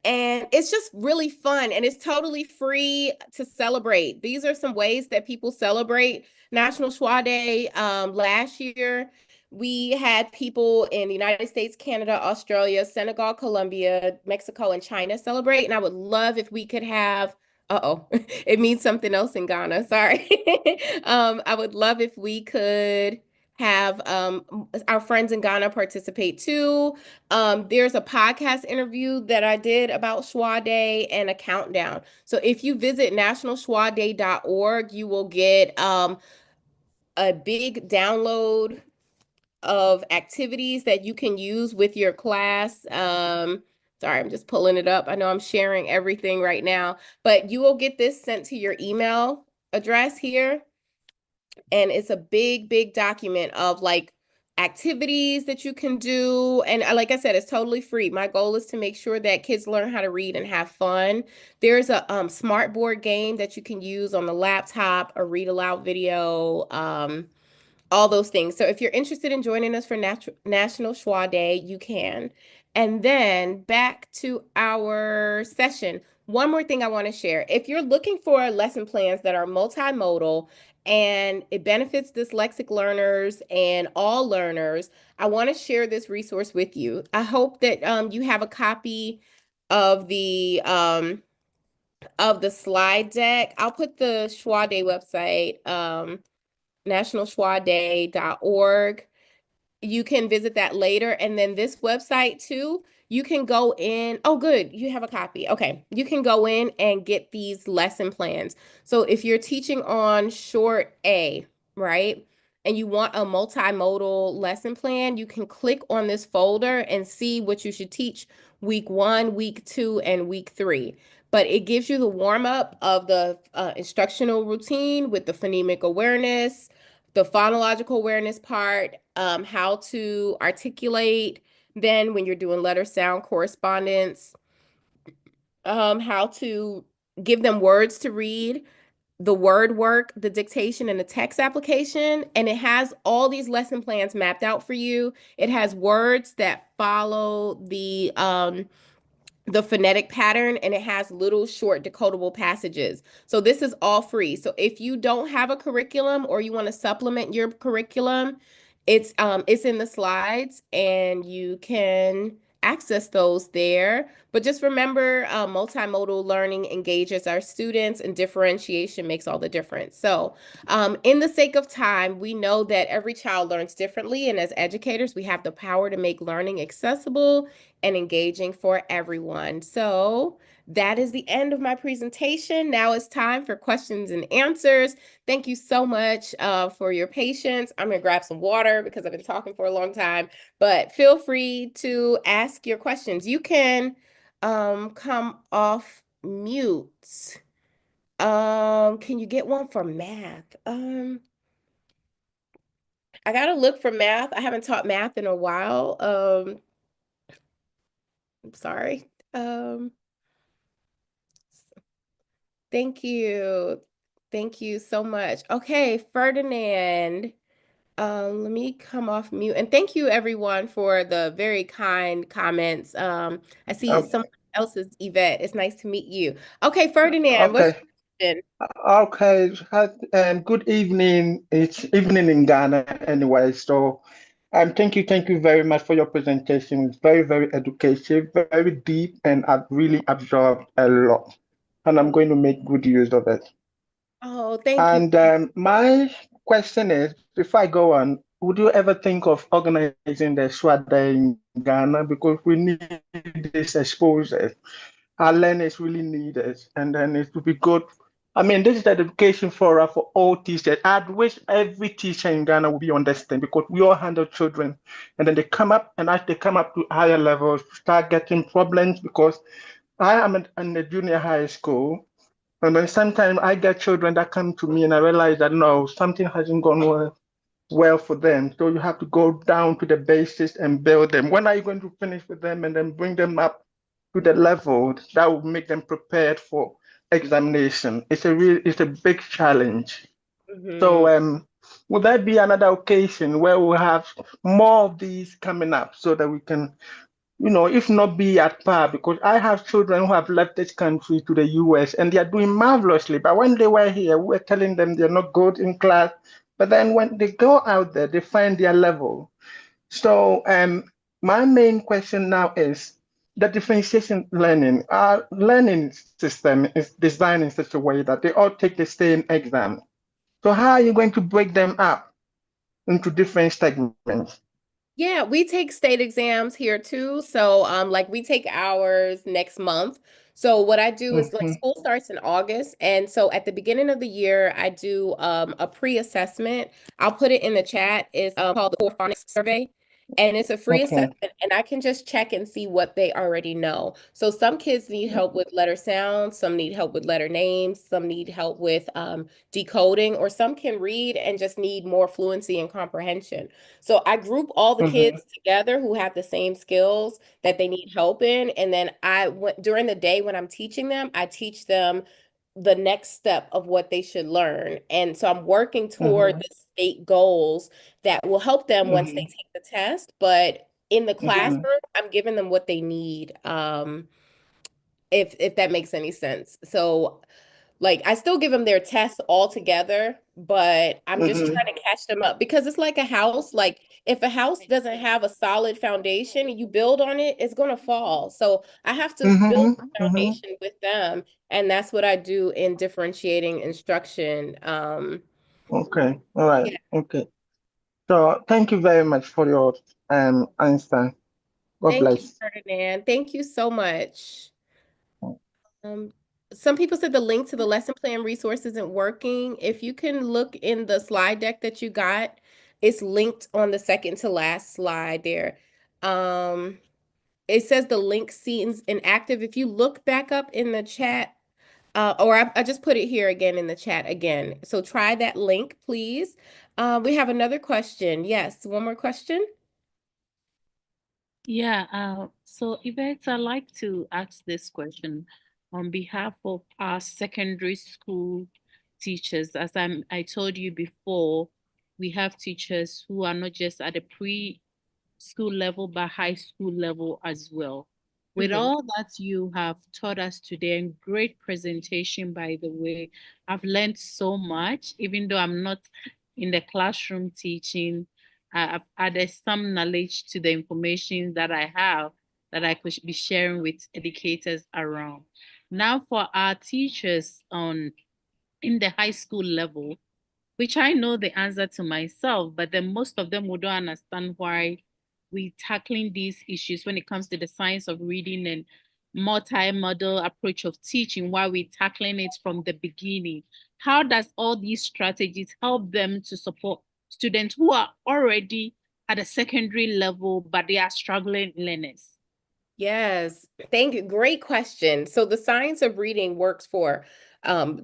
Speaker 3: And it's just really fun, and it's totally free to celebrate. These are some ways that people celebrate National Schwa Day. Last year, we had people in the United States, Canada, Australia, Senegal, Colombia, Mexico, and China celebrate. And I would love if we could have, it means something else in Ghana. Sorry. I would love if we could have our friends in Ghana participate too. There's a podcast interview that I did about Schwa Day and a countdown. So if you visit nationalschwaday.org, you will get a big download of activities that you can use with your class. Sorry, I'm just pulling it up. I know I'm sharing everything right now, but you will get this sent to your email address here. And it's a big, big document of like activities that you can do. And like I said, it's totally free. My goal is to make sure that kids learn how to read and have fun. There's a smart board game that you can use on the laptop, a read aloud video, all those things. So if you're interested in joining us for National Schwa Day, you can. And then back to our session. One more thing I want to share. If you're looking for lesson plans that are multimodal and it benefits dyslexic learners and all learners, I want to share this resource with you. I hope that you have a copy of the slide deck. I'll put the Schwa Day website, nationalschwaday.org. You can visit that later. And then this website too, you can go in. Oh, good. You have a copy. Okay. You can go in and get these lesson plans. So if you're teaching on short A, right, and you want a multimodal lesson plan, you can click on this folder and see what you should teach week 1, week 2, and week 3. But it gives you the warm up of the instructional routine with the phonemic awareness, the phonological awareness part, how to articulate, then when you're doing letter sound correspondence, how to give them words to read, the word work, the dictation, and the text application. And it has all these lesson plans mapped out for you. It has words that follow the phonetic pattern, and it has little short decodable passages. So this is all free. So if you don't have a curriculum or you want to supplement your curriculum, it's in the slides and you can access those there. But just remember, multimodal learning engages our students and differentiation makes all the difference. So in the sake of time, we know that every child learns differently, and as educators, we have the power to make learning accessible and engaging for everyone. So that is the end of my presentation. Now it's time for questions and answers. Thank you so much for your patience. I'm gonna grab some water because I've been talking for a long time, but feel free to ask your questions. You can come off mute. Can you get one for math? I gotta look for math. I haven't taught math in a while. I'm sorry. Thank you. Thank you so much. Okay, Ferdinand. Let me come off mute. And thank you everyone for the very kind comments. I see
Speaker 11: Um,
Speaker 3: someone else is Yvette. It's nice to meet you. Okay, Ferdinand, what's
Speaker 11: okay.
Speaker 3: your question?
Speaker 11: Okay. Good evening. It's evening in Ghana anyway. So, thank you very much for your presentation. It's very, very educative, very deep, and I've really absorbed a lot. And I'm going to make good use of it.
Speaker 3: Oh, thank you.
Speaker 11: And my question is, before I go on, would you ever think of organizing the SWAT Day in Ghana? Because we need this exposure. Our learners really need it. And then it would be good. I mean, this is the education forum for all teachers. I'd wish every teacher in Ghana would be on this thing because we all handle children. And then they come up, and as they come up to higher levels, start getting problems because I am in the junior high school. And then sometimes I get children that come to me and I realize that no, something hasn't gone well for them. So you have to go down to the basis and build them. When are you going to finish with them and then bring them up to the level that will make them prepared for examination? It's a big challenge. So would that be another occasion where we'll have more of these coming up so that we can, if not be at par, because I have children who have left this country to the US and they are doing marvelously. But when they were here, we were telling them they're not good in class. But then when they go out there, they find their level. So my main question now is the differentiation learning. Our learning system is designed in such a way that they all take the same exam. So how are you going to break them up into different segments?
Speaker 3: Yeah, we take state exams here too. So, like we take ours next month. So what I do is like school starts in August. And so at the beginning of the year, I do a pre-assessment. I'll put it in the chat. It's called the phonics survey. And it's a free assessment, and I can just check and see what they already know. So some kids need help with letter sounds, some need help with letter names, some need help with decoding, or some can read and just need more fluency and comprehension. So I group all the kids together who have the same skills that they need help in. And then during the day when I'm teaching them, I teach them the next step of what they should learn. And so I'm working toward the state goals that will help them once they take the test. But in the classroom, I'm giving them what they need. If that makes any sense. So like I still give them their tests all together, but I'm just trying to catch them up because it's like a house. Like if a house doesn't have a solid foundation and you build on it, it's gonna fall. So I have to build the foundation with them, and that's what I do in differentiating instruction.
Speaker 11: Okay, all right,
Speaker 3: Yeah.
Speaker 11: okay. So thank you very much for your answer. God
Speaker 3: Thank you,
Speaker 11: bless.
Speaker 3: Ferdinand. Thank you so much. Some people said the link to the lesson plan resource isn't working. If you can look in the slide deck that you got, it's linked on the second to last slide there. It says the link seems inactive. If you look back up in the chat, or I just put it here again in the chat again. So try that link, please. We have another question. Yes, one more question.
Speaker 2: Yeah, so Yvette, I'd like to ask this question on behalf of our secondary school teachers. As I told you before, we have teachers who are not just at the preschool level, but high school level as well. With all that you have taught us today, and great presentation, by the way, I've learned so much, even though I'm not in the classroom teaching. I've added some knowledge to the information that I have that I could be sharing with educators around. Now for our teachers in the high school level, which I know the answer to myself, but then most of them would not understand why we tackling these issues when it comes to the science of reading and multimodal approach of teaching, why we tackling it from the beginning. How does all these strategies help them to support students who are already at a secondary level, but they are struggling learners?
Speaker 3: Yes, thank you. Great question. So the science of reading works for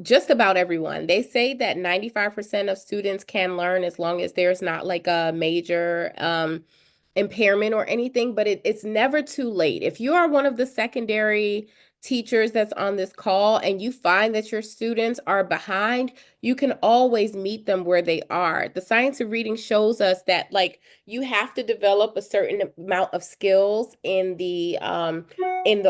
Speaker 3: just about everyone. They say that 95% of students can learn as long as there's not like a major impairment or anything, but it's never too late. If you are one of the secondary teachers that's on this call and you find that your students are behind, you can always meet them where they are. The science of reading shows us that like you have to develop a certain amount of skills in the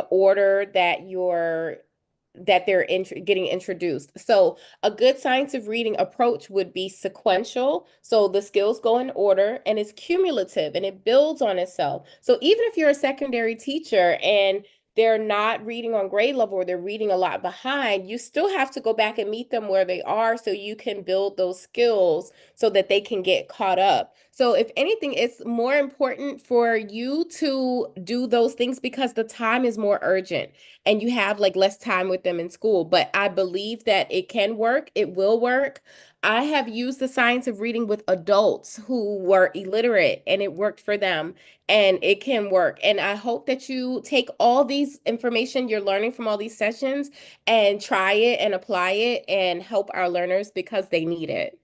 Speaker 3: order that they're getting introduced. So a good science of reading approach would be sequential. So the skills go in order and it's cumulative and it builds on itself. So even if you're a secondary teacher and they're not reading on grade level or they're reading a lot behind, you still have to go back and meet them where they are so you can build those skills so that they can get caught up. So if anything, it's more important for you to do those things because the time is more urgent and you have like less time with them in school. But I believe that it can work. It will work. I have used the science of reading with adults who were illiterate and it worked for them and it can work. And I hope that you take all these information you're learning from all these sessions and try it and apply it and help our learners because they need it.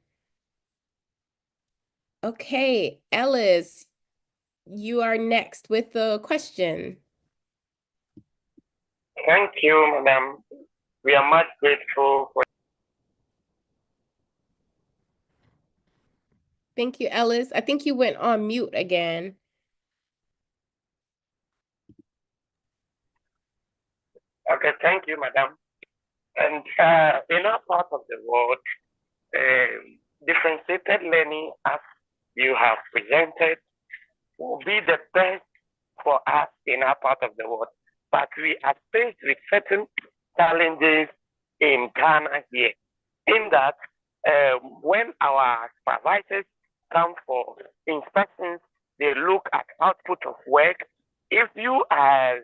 Speaker 3: Okay, Ellis, you are next with the question.
Speaker 12: Thank you, madam. We are much grateful for.
Speaker 3: Thank you, Ellis. I think you went on mute again.
Speaker 12: Okay, thank you, madam. And in our part of the world, differentiated learning, as you have presented, will be the best for us in our part of the world. But we are faced with certain challenges in Ghana here, in that when our supervisors come for inspections, they look at output of work. If you are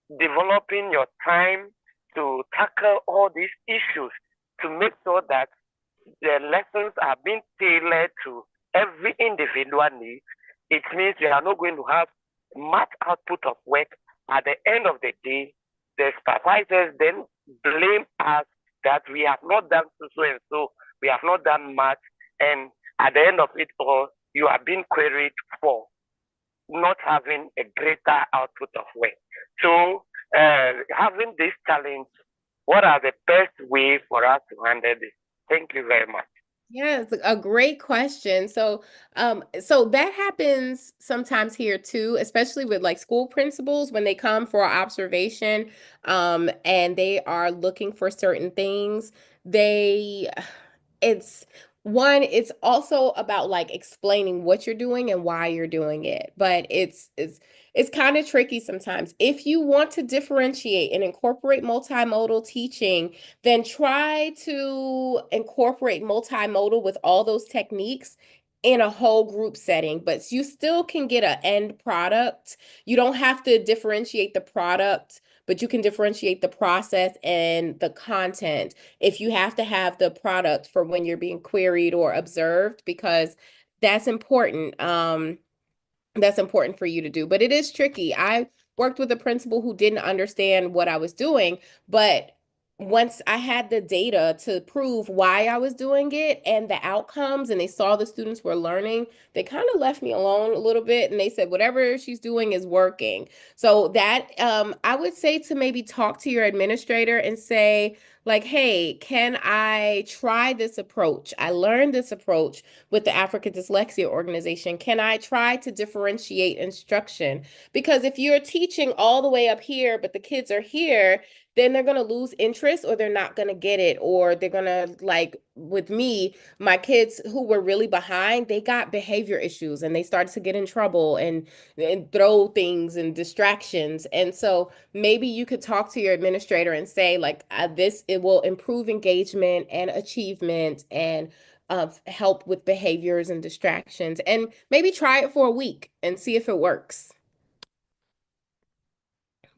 Speaker 12: developing your time to tackle all these issues to make sure that the lessons are being tailored to every individual need, it means we are not going to have much output of work. At the end of the day, the supervisors then blame us that we have not done so and so, we have not done much, and at the end of it all, you are being queried for not having a greater output of work. So having this challenge, what are the best ways for us to handle this? Thank you very much.
Speaker 3: Yeah, it's a great question. So that happens sometimes here too, especially with like school principals when they come for observation, and they are looking for certain things. It's also about like explaining what you're doing and why you're doing it. But it's kind of tricky sometimes. If you want to differentiate and incorporate multimodal teaching, then try to incorporate multimodal with all those techniques in a whole group setting, but you still can get an end product. You don't have to differentiate the product, but you can differentiate the process and the content if you have to have the product for when you're being queried or observed, because that's important. That's important for you to do, but it is tricky. I worked with a principal who didn't understand what I was doing, but once I had the data to prove why I was doing it and the outcomes, and they saw the students were learning, they kind of left me alone a little bit, and they said, whatever she's doing is working. So that, I would say to maybe talk to your administrator and say, like, hey, can I try this approach? I learned this approach with the African Dyslexia Organization. Can I try to differentiate instruction? Because if you're teaching all the way up here, but the kids are here, then they're going to lose interest or they're not going to get it. Or they're going to, like with me, my kids who were really behind, they got behavior issues and they started to get in trouble and throw things and distractions. And so maybe you could talk to your administrator and say, like, it will improve engagement and achievement and help with behaviors and distractions, and maybe try it for a week and see if it works.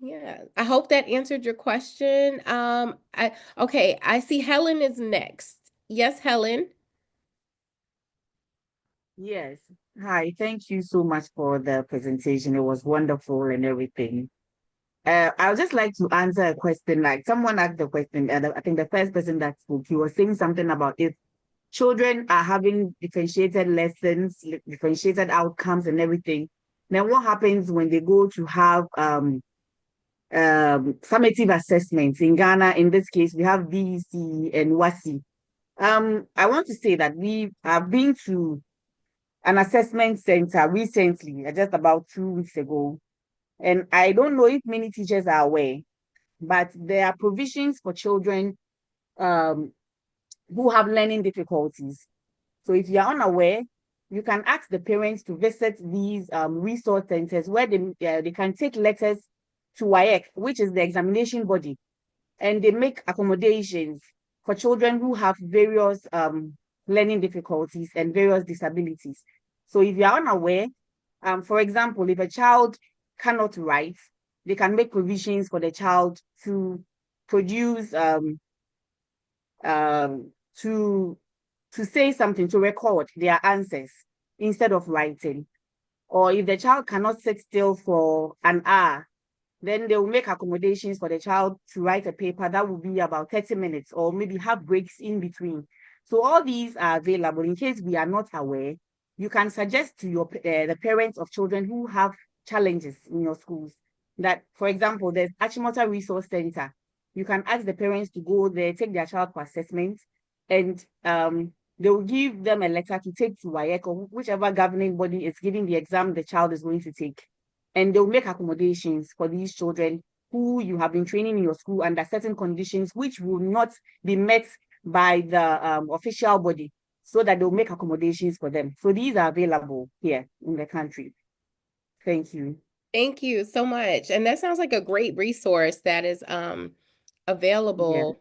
Speaker 3: Yeah, I hope that answered your question. I see Helen is next. Yes, Helen.
Speaker 13: Yes. Hi, thank you so much for the presentation. It was wonderful and everything. I would just like to answer a question. Like someone asked the question, I think the first person that spoke, he was saying something about if children are having differentiated lessons, differentiated outcomes and everything, then what happens when they go to have summative assessments. In Ghana, in this case, we have VEC and WASI. I want to say that we have been to an assessment center recently, just about 2 weeks ago. And I don't know if many teachers are aware, but there are provisions for children who have learning difficulties. So if you're unaware, you can ask the parents to visit these resource centers where they can take letters to WAEC, which is the examination body, and they make accommodations for children who have various learning difficulties and various disabilities. So if you're unaware, for example, if a child cannot write, they can make provisions for the child to produce to say something, to record their answers instead of writing. Or if the child cannot sit still for an hour, then they will make accommodations for the child to write a paper that will be about 30 minutes or maybe have breaks in between. So all these are available. In case we are not aware, you can suggest to your the parents of children who have challenges in your schools that, for example, there's Achimota Resource Center. You can ask the parents to go there, take their child for assessment, and they will give them a letter to take to WAEC or whichever governing body is giving the exam the child is going to take. And they'll make accommodations for these children who you have been training in your school under certain conditions, which will not be met by the official body, so that they'll make accommodations for them. So these are available here in the country. Thank you.
Speaker 3: Thank you so much. And that sounds like a great resource that is available.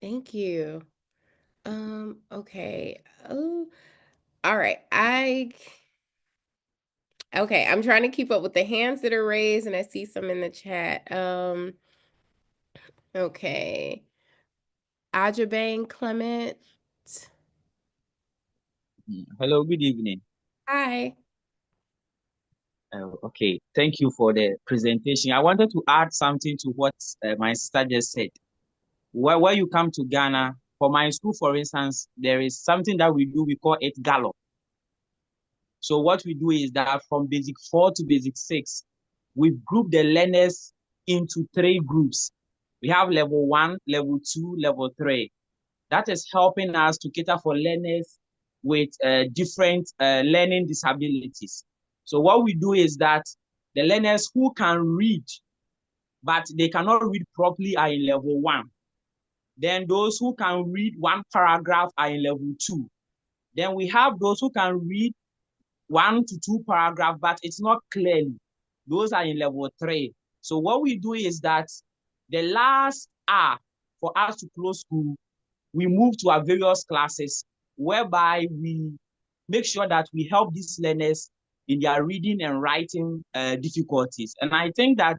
Speaker 3: Yeah. Thank you. Okay. Oh, all right. Okay, I'm trying to keep up with the hands that are raised, and I see some in the chat. Okay. Ajabang Clement.
Speaker 14: Hello, good evening.
Speaker 3: Hi.
Speaker 14: Okay, thank you for the presentation. I wanted to add something to what my sister just said. Where you come to Ghana, for my school, for instance, there is something that we do, we call it Gallop. So what we do is that from basic 4 to basic 6, we've grouped the learners into 3 groups. We have level 1, level 2, level 3. That is helping us to cater for learners with different learning disabilities. So what we do is that the learners who can read, but they cannot read properly are in level 1. Then those who can read 1 paragraph are in level 2. Then we have those who can read 1 to 2 paragraphs, but it's not clearly. Those are in level 3. So what we do is that the last hour for us to close school, we move to our various classes, whereby we make sure that we help these learners in their reading and writing difficulties. And I think that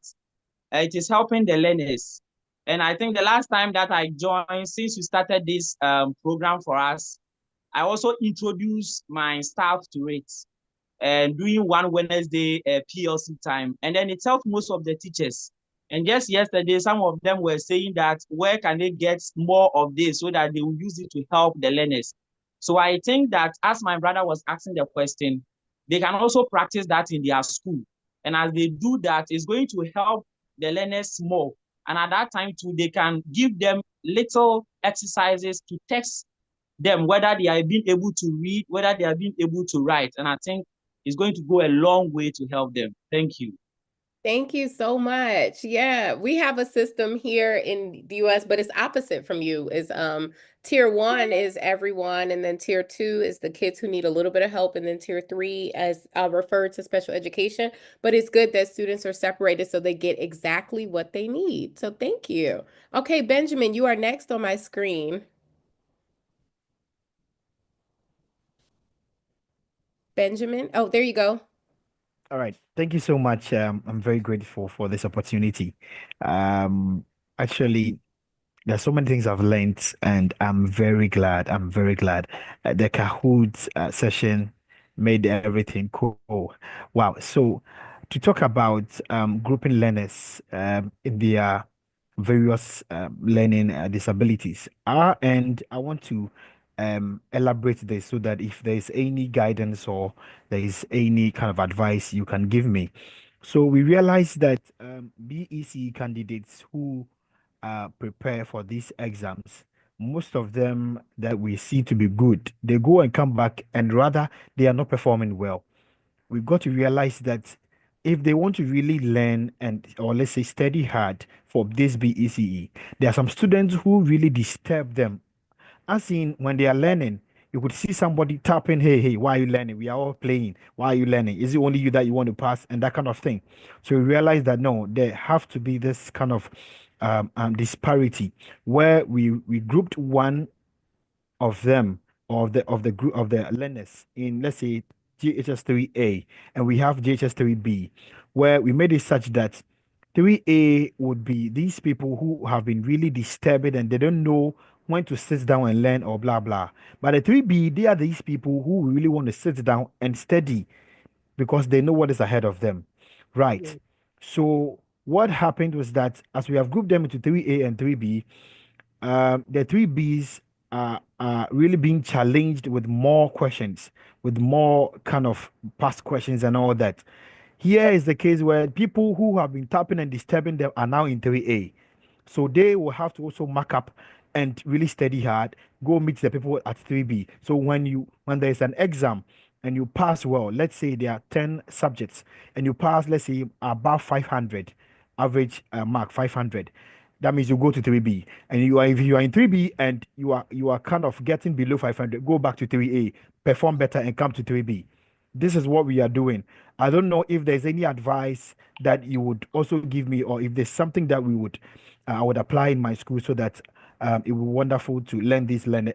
Speaker 14: it is helping the learners. And I think the last time that I joined, since you started this program for us, I also introduced my staff to it and doing one Wednesday PLC time. And then it helped most of the teachers. And just yesterday, some of them were saying that where can they get more of this so that they will use it to help the learners. So I think that as my brother was asking the question, they can also practice that in their school. And as they do that, it's going to help the learners more. And at that time too, they can give them little exercises to test them whether they are being able to read, whether they are being able to write. And I think it's going to go a long way to help them. Thank you.
Speaker 3: Thank you so much. Yeah, we have a system here in the US, but it's opposite from you. Is tier 1 is everyone, and then tier 2 is the kids who need a little bit of help, and then tier 3 as referred to special education. But it's good that students are separated so they get exactly what they need. So thank you. Okay, Benjamin, you are next on my screen. Benjamin. Oh, there you go.
Speaker 15: All right. Thank you so much. I'm very grateful for this opportunity. Actually, there's so many things I've learned, and I'm very glad. I'm very glad. The Kahoot session made everything cool. Wow. So, to talk about grouping learners in their various learning disabilities, and I want to elaborate this so that if there's any guidance or there is any kind of advice you can give me. So we realized that BEC candidates who prepare for these exams, most of them that we see to be good, they go and come back and rather they are not performing well. We've got to realize that if they want to really learn and or let's say study hard for this BECE, there are some students who really disturb them. As in when they are learning, you could see somebody tapping, hey, hey, why are you learning? We are all playing. Why are you learning? Is it only you that you want to pass? And that kind of thing. So we realize that no, there have to be this kind of disparity where we grouped one of them of the group of the learners in let's say GHS3A and we have GHS3B, where we made it such that 3A would be these people who have been really disturbed and they don't know when to sit down and learn or blah blah. But the 3B, they are these people who really want to sit down and study because they know what is ahead of them. Right. So what happened was that as we have grouped them into 3A and 3B, the 3Bs are really being challenged with more questions, with more kind of past questions and all that. Here is the case where people who have been tapping and disturbing them are now in 3A. So they will have to also mark up and really study hard, go meet the people at 3B. So when there's an exam and you pass well, let's say there are 10 subjects and you pass, let's say above 500, average mark 500. That means you go to 3B. And if you are in 3B and you are kind of getting below 500, go back to 3A, perform better and come to 3B. This is what we are doing. I don't know if there's any advice that you would also give me, or if there's something that I would apply in my school so that it would be wonderful to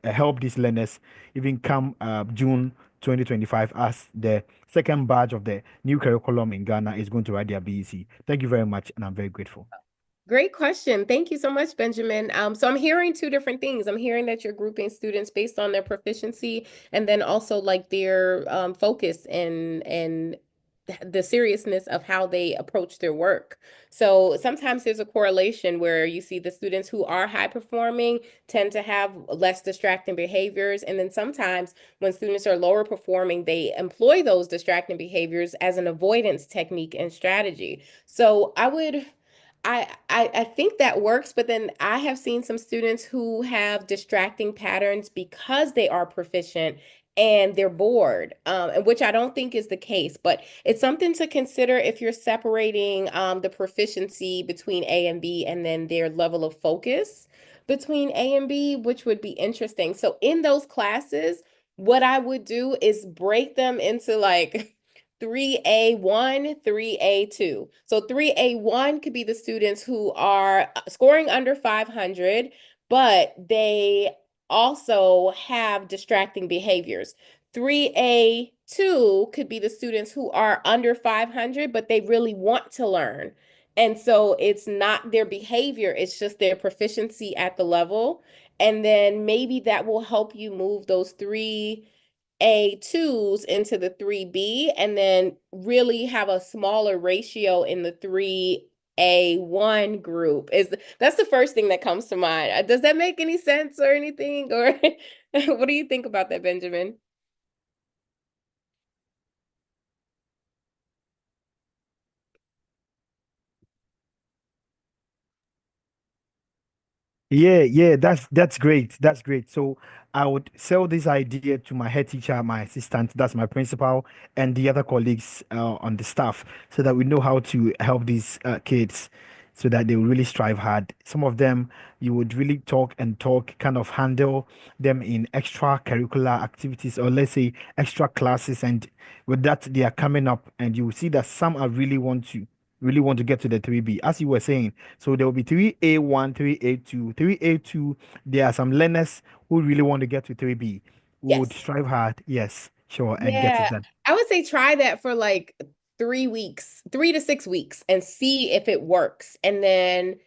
Speaker 15: help these learners even come June 2025 as the second batch of the new curriculum in Ghana is going to write their BEC. Thank you very much, and I'm very grateful.
Speaker 3: Great question. Thank you so much, Benjamin. So I'm hearing two different things. I'm hearing that you're grouping students based on their proficiency and then also like their focus and the seriousness of how they approach their work. So sometimes there's a correlation where you see the students who are high performing tend to have less distracting behaviors. And then sometimes when students are lower performing, they employ those distracting behaviors as an avoidance technique and strategy. So I think that works, but then I have seen some students who have distracting patterns because they are proficient and they're bored, and which I don't think is the case, but it's something to consider if you're separating the proficiency between A and B and then their level of focus between A and B, which would be interesting. So in those classes, what I would do is break them into like 3A1, 3A2. So 3A1 could be the students who are scoring under 500, but they also have distracting behaviors. 3A2 could be the students who are under 500, but they really want to learn. And so it's not their behavior, it's just their proficiency at the level. And then maybe that will help you move those 3A2s into the 3B and then really have a smaller ratio in the 3A1 group. That's the first thing that comes to mind. Does that make any sense or anything? Or what do you think about that, Benjamin?
Speaker 15: Yeah, that's great. That's great. So I would sell this idea to my head teacher, my assistant, that's my principal, and the other colleagues on the staff, so that we know how to help these kids, so that they will really strive hard. Some of them you would really talk and talk, kind of handle them in extracurricular activities, or let's say extra classes, and with that they are coming up, and you will see that some are really want to get to the 3B, as you were saying. So there will be 3A1, 3A2. 3A2, there are some learners who really want to get to 3B, who would
Speaker 3: Yes.
Speaker 15: strive hard, yes, sure, and get it
Speaker 3: Yeah,
Speaker 15: done.
Speaker 3: I would say try that for like 3 weeks, 3 to 6 weeks, and see if it works. And then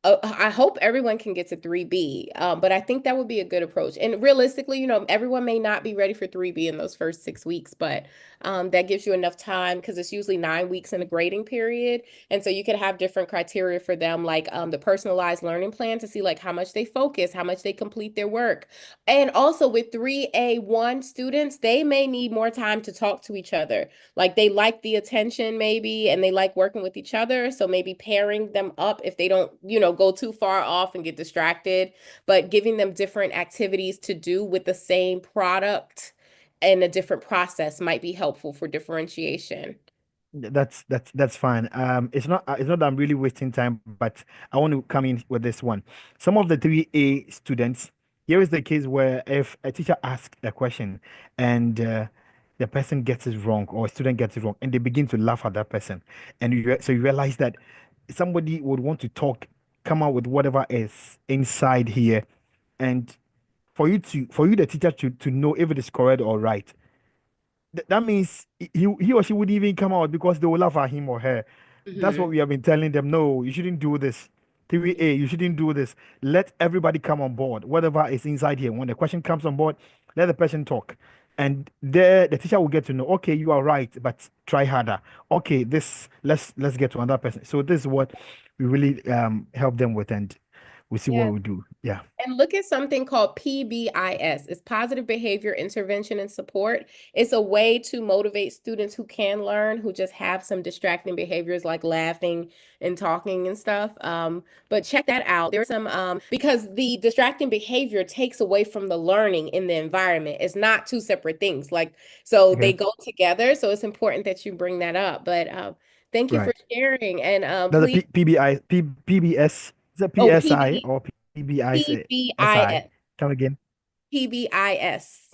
Speaker 3: I hope everyone can get to 3B, but I think that would be a good approach. And realistically, everyone may not be ready for 3B in those first 6 weeks, but that gives you enough time because it's usually 9 weeks in a grading period. And so you could have different criteria for them, like the personalized learning plan to see like how much they focus, how much they complete their work. And also with 3A1 students, they may need more time to talk to each other. Like they like the attention maybe, and they like working with each other. So maybe pairing them up if they don't, go too far off and get distracted, but giving them different activities to do with the same product and a different process might be helpful for differentiation.
Speaker 15: That's fine. It's not that I'm really wasting time, but I want to come in with this one. Some of the 3A students, here is the case where if a teacher asks a question and the person gets it wrong or a student gets it wrong and they begin to laugh at that person, and so you realize that somebody would want to talk, come out with whatever is inside here, and for you the teacher to know if it is correct or right. That means he or she would even come out because they will laugh at him or her. That's what
Speaker 3: Mhm.
Speaker 15: we have been telling them. No, you shouldn't do this. 3A, you shouldn't do this. Let everybody come on board. Whatever is inside here. When the question comes on board, let the person talk. And there the teacher will get to know, okay, you are right, but try harder. Okay, this let's get to another person. So this is what we really help them with, and we see what
Speaker 3: Yeah.
Speaker 15: we do. Yeah.
Speaker 3: And look at something called PBIS. It's positive behavior intervention and support. It's a way to motivate students who can learn, who just have some distracting behaviors like laughing and talking and stuff. But check that out. There's some because the distracting behavior takes away from the learning in the environment. It's not two separate things. So they
Speaker 15: Okay.
Speaker 3: go together. So it's important that you bring that up. But thank you for
Speaker 15: Right.
Speaker 3: sharing. And
Speaker 15: That's a
Speaker 3: please,
Speaker 15: PBS. Is it
Speaker 3: oh,
Speaker 15: PSI or PBISI?
Speaker 3: PBIS.
Speaker 15: Come again.
Speaker 3: PBIS.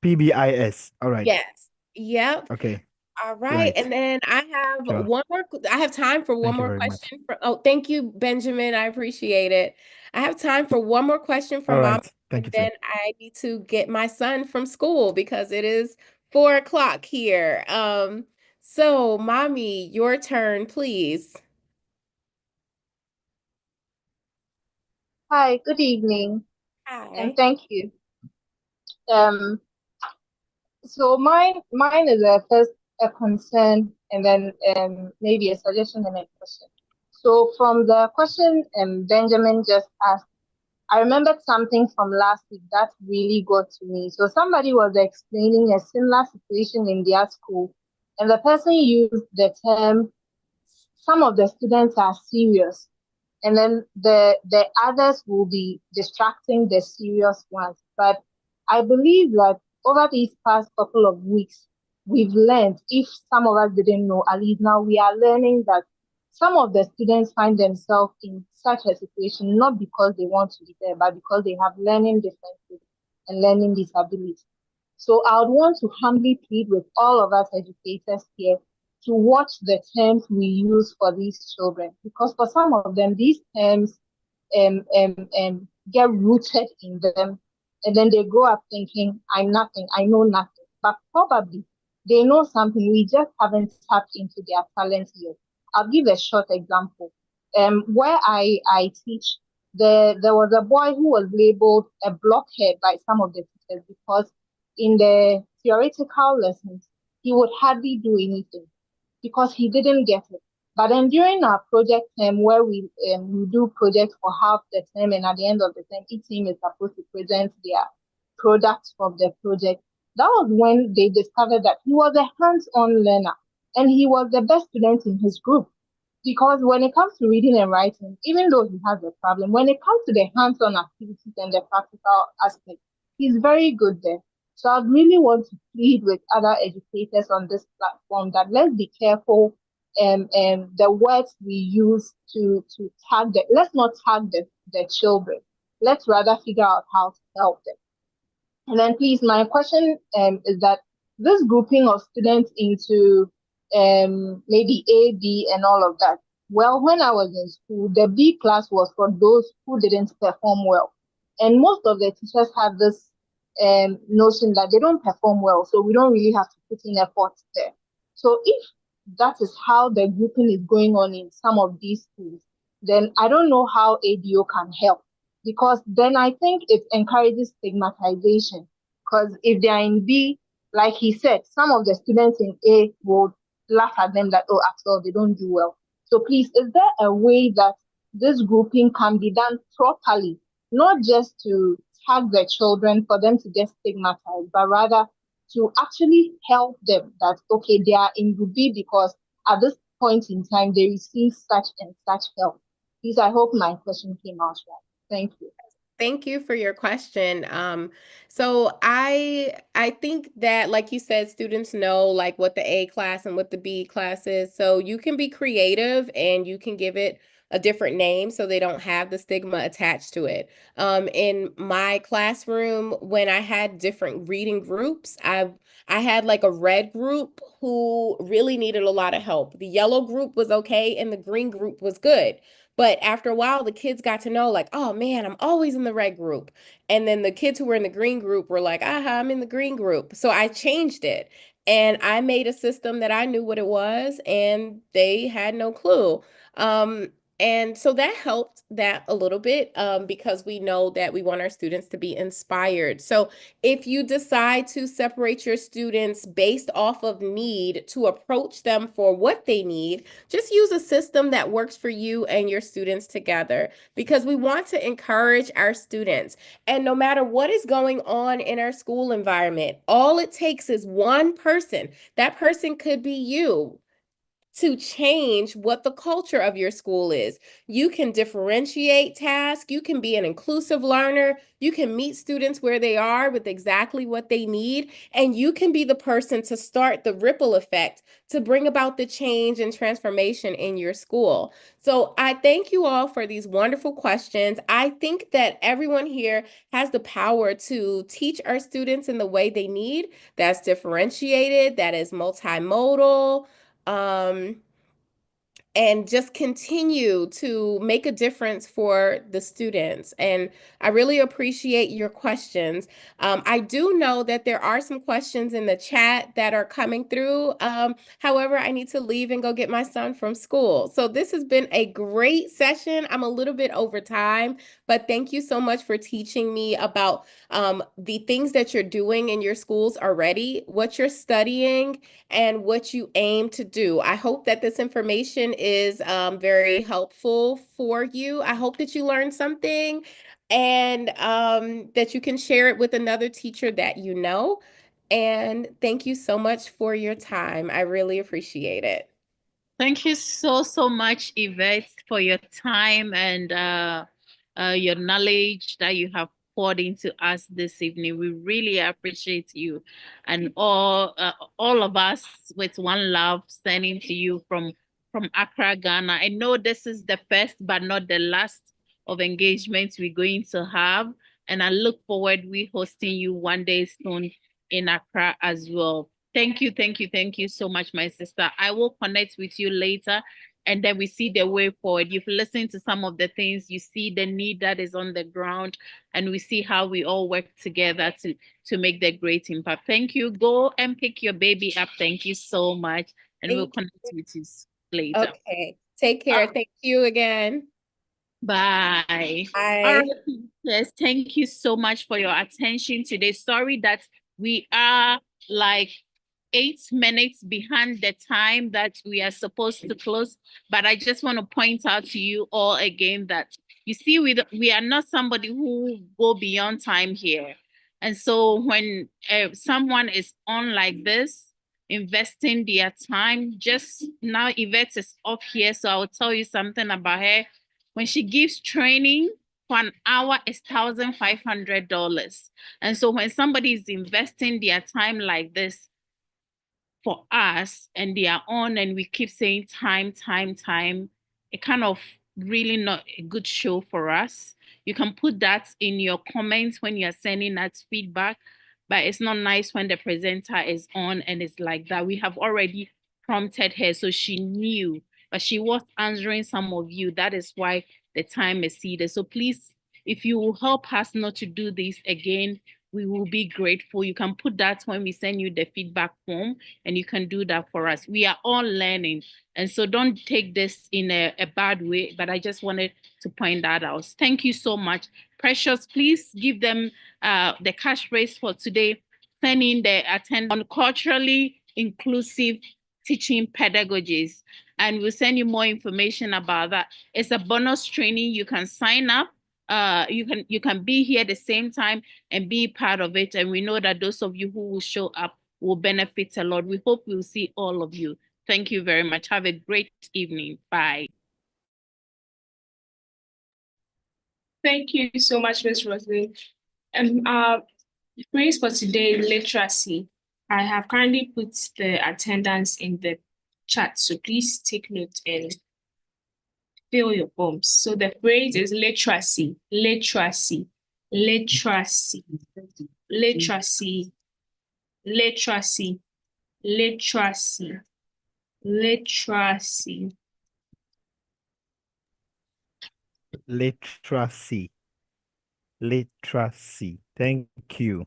Speaker 15: PBIS. All right.
Speaker 3: Yes. Yep.
Speaker 15: Okay.
Speaker 3: All right.
Speaker 15: Right.
Speaker 3: And then
Speaker 15: Sure.
Speaker 3: I have time for one
Speaker 15: Thank you
Speaker 3: more
Speaker 15: very much.
Speaker 3: question thank you, Benjamin. I appreciate it. I have time for one more question
Speaker 15: All
Speaker 3: from Mom,
Speaker 15: right. Thank
Speaker 3: and
Speaker 15: you too.
Speaker 3: then I need to get my son from school because it is 4 o'clock here. So Mommy, your turn, please.
Speaker 16: Hi, good evening, and
Speaker 3: Hi.
Speaker 16: thank you. Um, so mine is first a concern, and then maybe a suggestion and a question. So from the question Benjamin just asked, I remembered something from last week that really got to me. So somebody was explaining a similar situation in their school, and the person used the term, some of the students are serious, and then the others will be distracting the serious ones. But I believe that over these past couple of weeks, we've learned, if some of us didn't know, at least now we are learning that some of the students find themselves in such a situation not because they want to be there, but because they have learning differences and learning disabilities. So I would want to humbly plead with all of us educators here to watch the terms we use for these children, because for some of them, these terms get rooted in them, and then they grow up thinking, I'm nothing, I know nothing. But probably they know something, we just haven't tapped into their talents yet. I'll give a short example. Where I teach, there was a boy who was labeled a blockhead by some of the teachers because in the theoretical lessons, he would hardly do anything because he didn't get it. But then during our project term, where we do projects for half the term, and at the end of the term, each team is supposed to present their products from the project. That was when they discovered that he was a hands-on learner, and he was the best student in his group. Because when it comes to reading and writing, even though he has a problem, when it comes to the hands-on activities and the practical aspect, he's very good there. So I really want to plead with other educators on this platform that let's be careful the words we use to tag them. Let's not tag the children. Let's rather figure out how to help them. And then please, my question is that this grouping of students into maybe A, B, and all of that. Well, when I was in school, the B class was for those who didn't perform well. And most of the teachers have this notion that they don't perform well, so we don't really have to put in effort there. So if that is how the grouping is going on in some of these schools, then I don't know how ADO can help, because then I think it encourages stigmatization. Because if they are in B, like he said, some of the students in A will laugh at them that, oh, after all, they don't do well. So please, is there a way that this grouping can be done properly, not just to tag the children for them to get stigmatized, but rather to actually help them that, okay, they are in group B because at this point in time, they receive such and such help. Please, I hope my question came out right. Thank you.
Speaker 3: Thank you for your question. So I think that, like you said, students know like what the A class and what the B class is. So you can be creative and you can give it a different name so they don't have the stigma attached to it. In my classroom, when I had different reading groups, I had like a red group who really needed a lot of help. The yellow group was okay and the green group was good. But after a while, the kids got to know, like, oh man, I'm always in the red group. And then the kids who were in the green group were like, aha, I'm in the green group. So I changed it and I made a system that I knew what it was and they had no clue. And so that helped that a little bit because we know that we want our students to be inspired. So if you decide to separate your students based off of need to approach them for what they need, just use a system that works for you and your students together, because we want to encourage our students. And no matter what is going on in our school environment, all it takes is one person. That person could be you, to change what the culture of your school is. You can differentiate tasks. You can be an inclusive learner. You can meet students where they are with exactly what they need. And you can be the person to start the ripple effect to bring about the change and transformation in your school. So I thank you all for these wonderful questions. I think that everyone here has the power to teach our students in the way they need. That's differentiated, that is multimodal, and just continue to make a difference for the students. And I really appreciate your questions. I do know that there are some questions in the chat that are coming through. However, I need to leave and go get my son from school. So this has been a great session. I'm a little bit over time, but thank you so much for teaching me about the things that you're doing in your schools already, what you're studying, and what you aim to do. I hope that this information is very helpful for you. I hope that you learned something and that you can share it with another teacher that you know. And thank you so much for your time. I really appreciate it.
Speaker 2: Thank you so much, Yvette, for your time and your knowledge that you have poured into us this evening. We really appreciate you, and all of us with one love sending to you from Accra, Ghana. I know this is the first but not the last of engagements we're going to have, and I look forward we hosting you one day soon in Accra as well. Thank you so much, my sister. I will connect with you later and then we see the way forward. You've listened to some of the things, you see the need that is on the ground, and we see how we all work together to make the great impact. Thank you. Go and pick your baby up. Thank you so much. And we'll connect with you later.
Speaker 3: Okay. Take care. Thank you again.
Speaker 2: Bye.
Speaker 3: Bye.
Speaker 2: All right, yes, thank you so much for your attention today. Sorry that we are like 8 minutes behind the time that we are supposed to close, but I just want to point out to you all again that you see we are not somebody who go beyond time here. And so when someone is on like this, investing their time, just now Yvette is off here, so I will tell you something about her. When she gives training for an hour, it's $1,500. And so when somebody is investing their time like this for us and they are on and we keep saying time, it kind of really not a good show for us. You can put that in your comments when you're sending that feedback, but it's not nice when the presenter is on and it's like that. We have already prompted her, so she knew, but she was answering some of you. That is why the time exceeded. So please, if you will help us not to do this again, we will be grateful. You can put that when we send you the feedback form, and you can do that for us. We are all learning, and so don't take this in a bad way, but I just wanted to point that out. Thank you so much. Precious, please give them the cash raise for today. Send in the attendance on culturally inclusive teaching pedagogies, and we'll send you more information about that. It's a bonus training. You can sign up. You can be here at the same time and be part of it. And we know that those of you who will show up will benefit a lot. We hope we'll see all of you. Thank you very much. Have a great evening. Bye.
Speaker 1: Thank you so much, Ms. Roslyn. Praise for today, literacy. I have kindly put the attendance in the chat, so please take note and fill your forms. So the phrase is literacy, literacy, literacy, literacy, literacy, literacy, literacy.
Speaker 15: Literacy. Literacy. Thank you.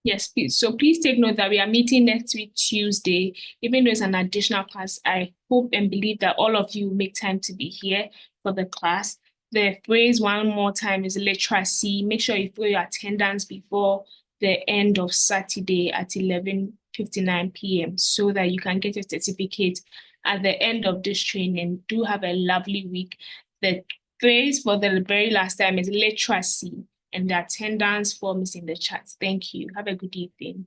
Speaker 1: Yes, please. So please take note that we are meeting next week, Tuesday. Even though it's an additional class, I hope and believe that all of you make time to be here for the class. The phrase one more time is literacy. Make sure you fill your attendance before the end of Saturday at 11:59 p.m. so that you can get your certificate at the end of this training. Do have a lovely week. The phrase for the very last time is literacy, and the attendance form is in the chat. Thank you. Have a good evening.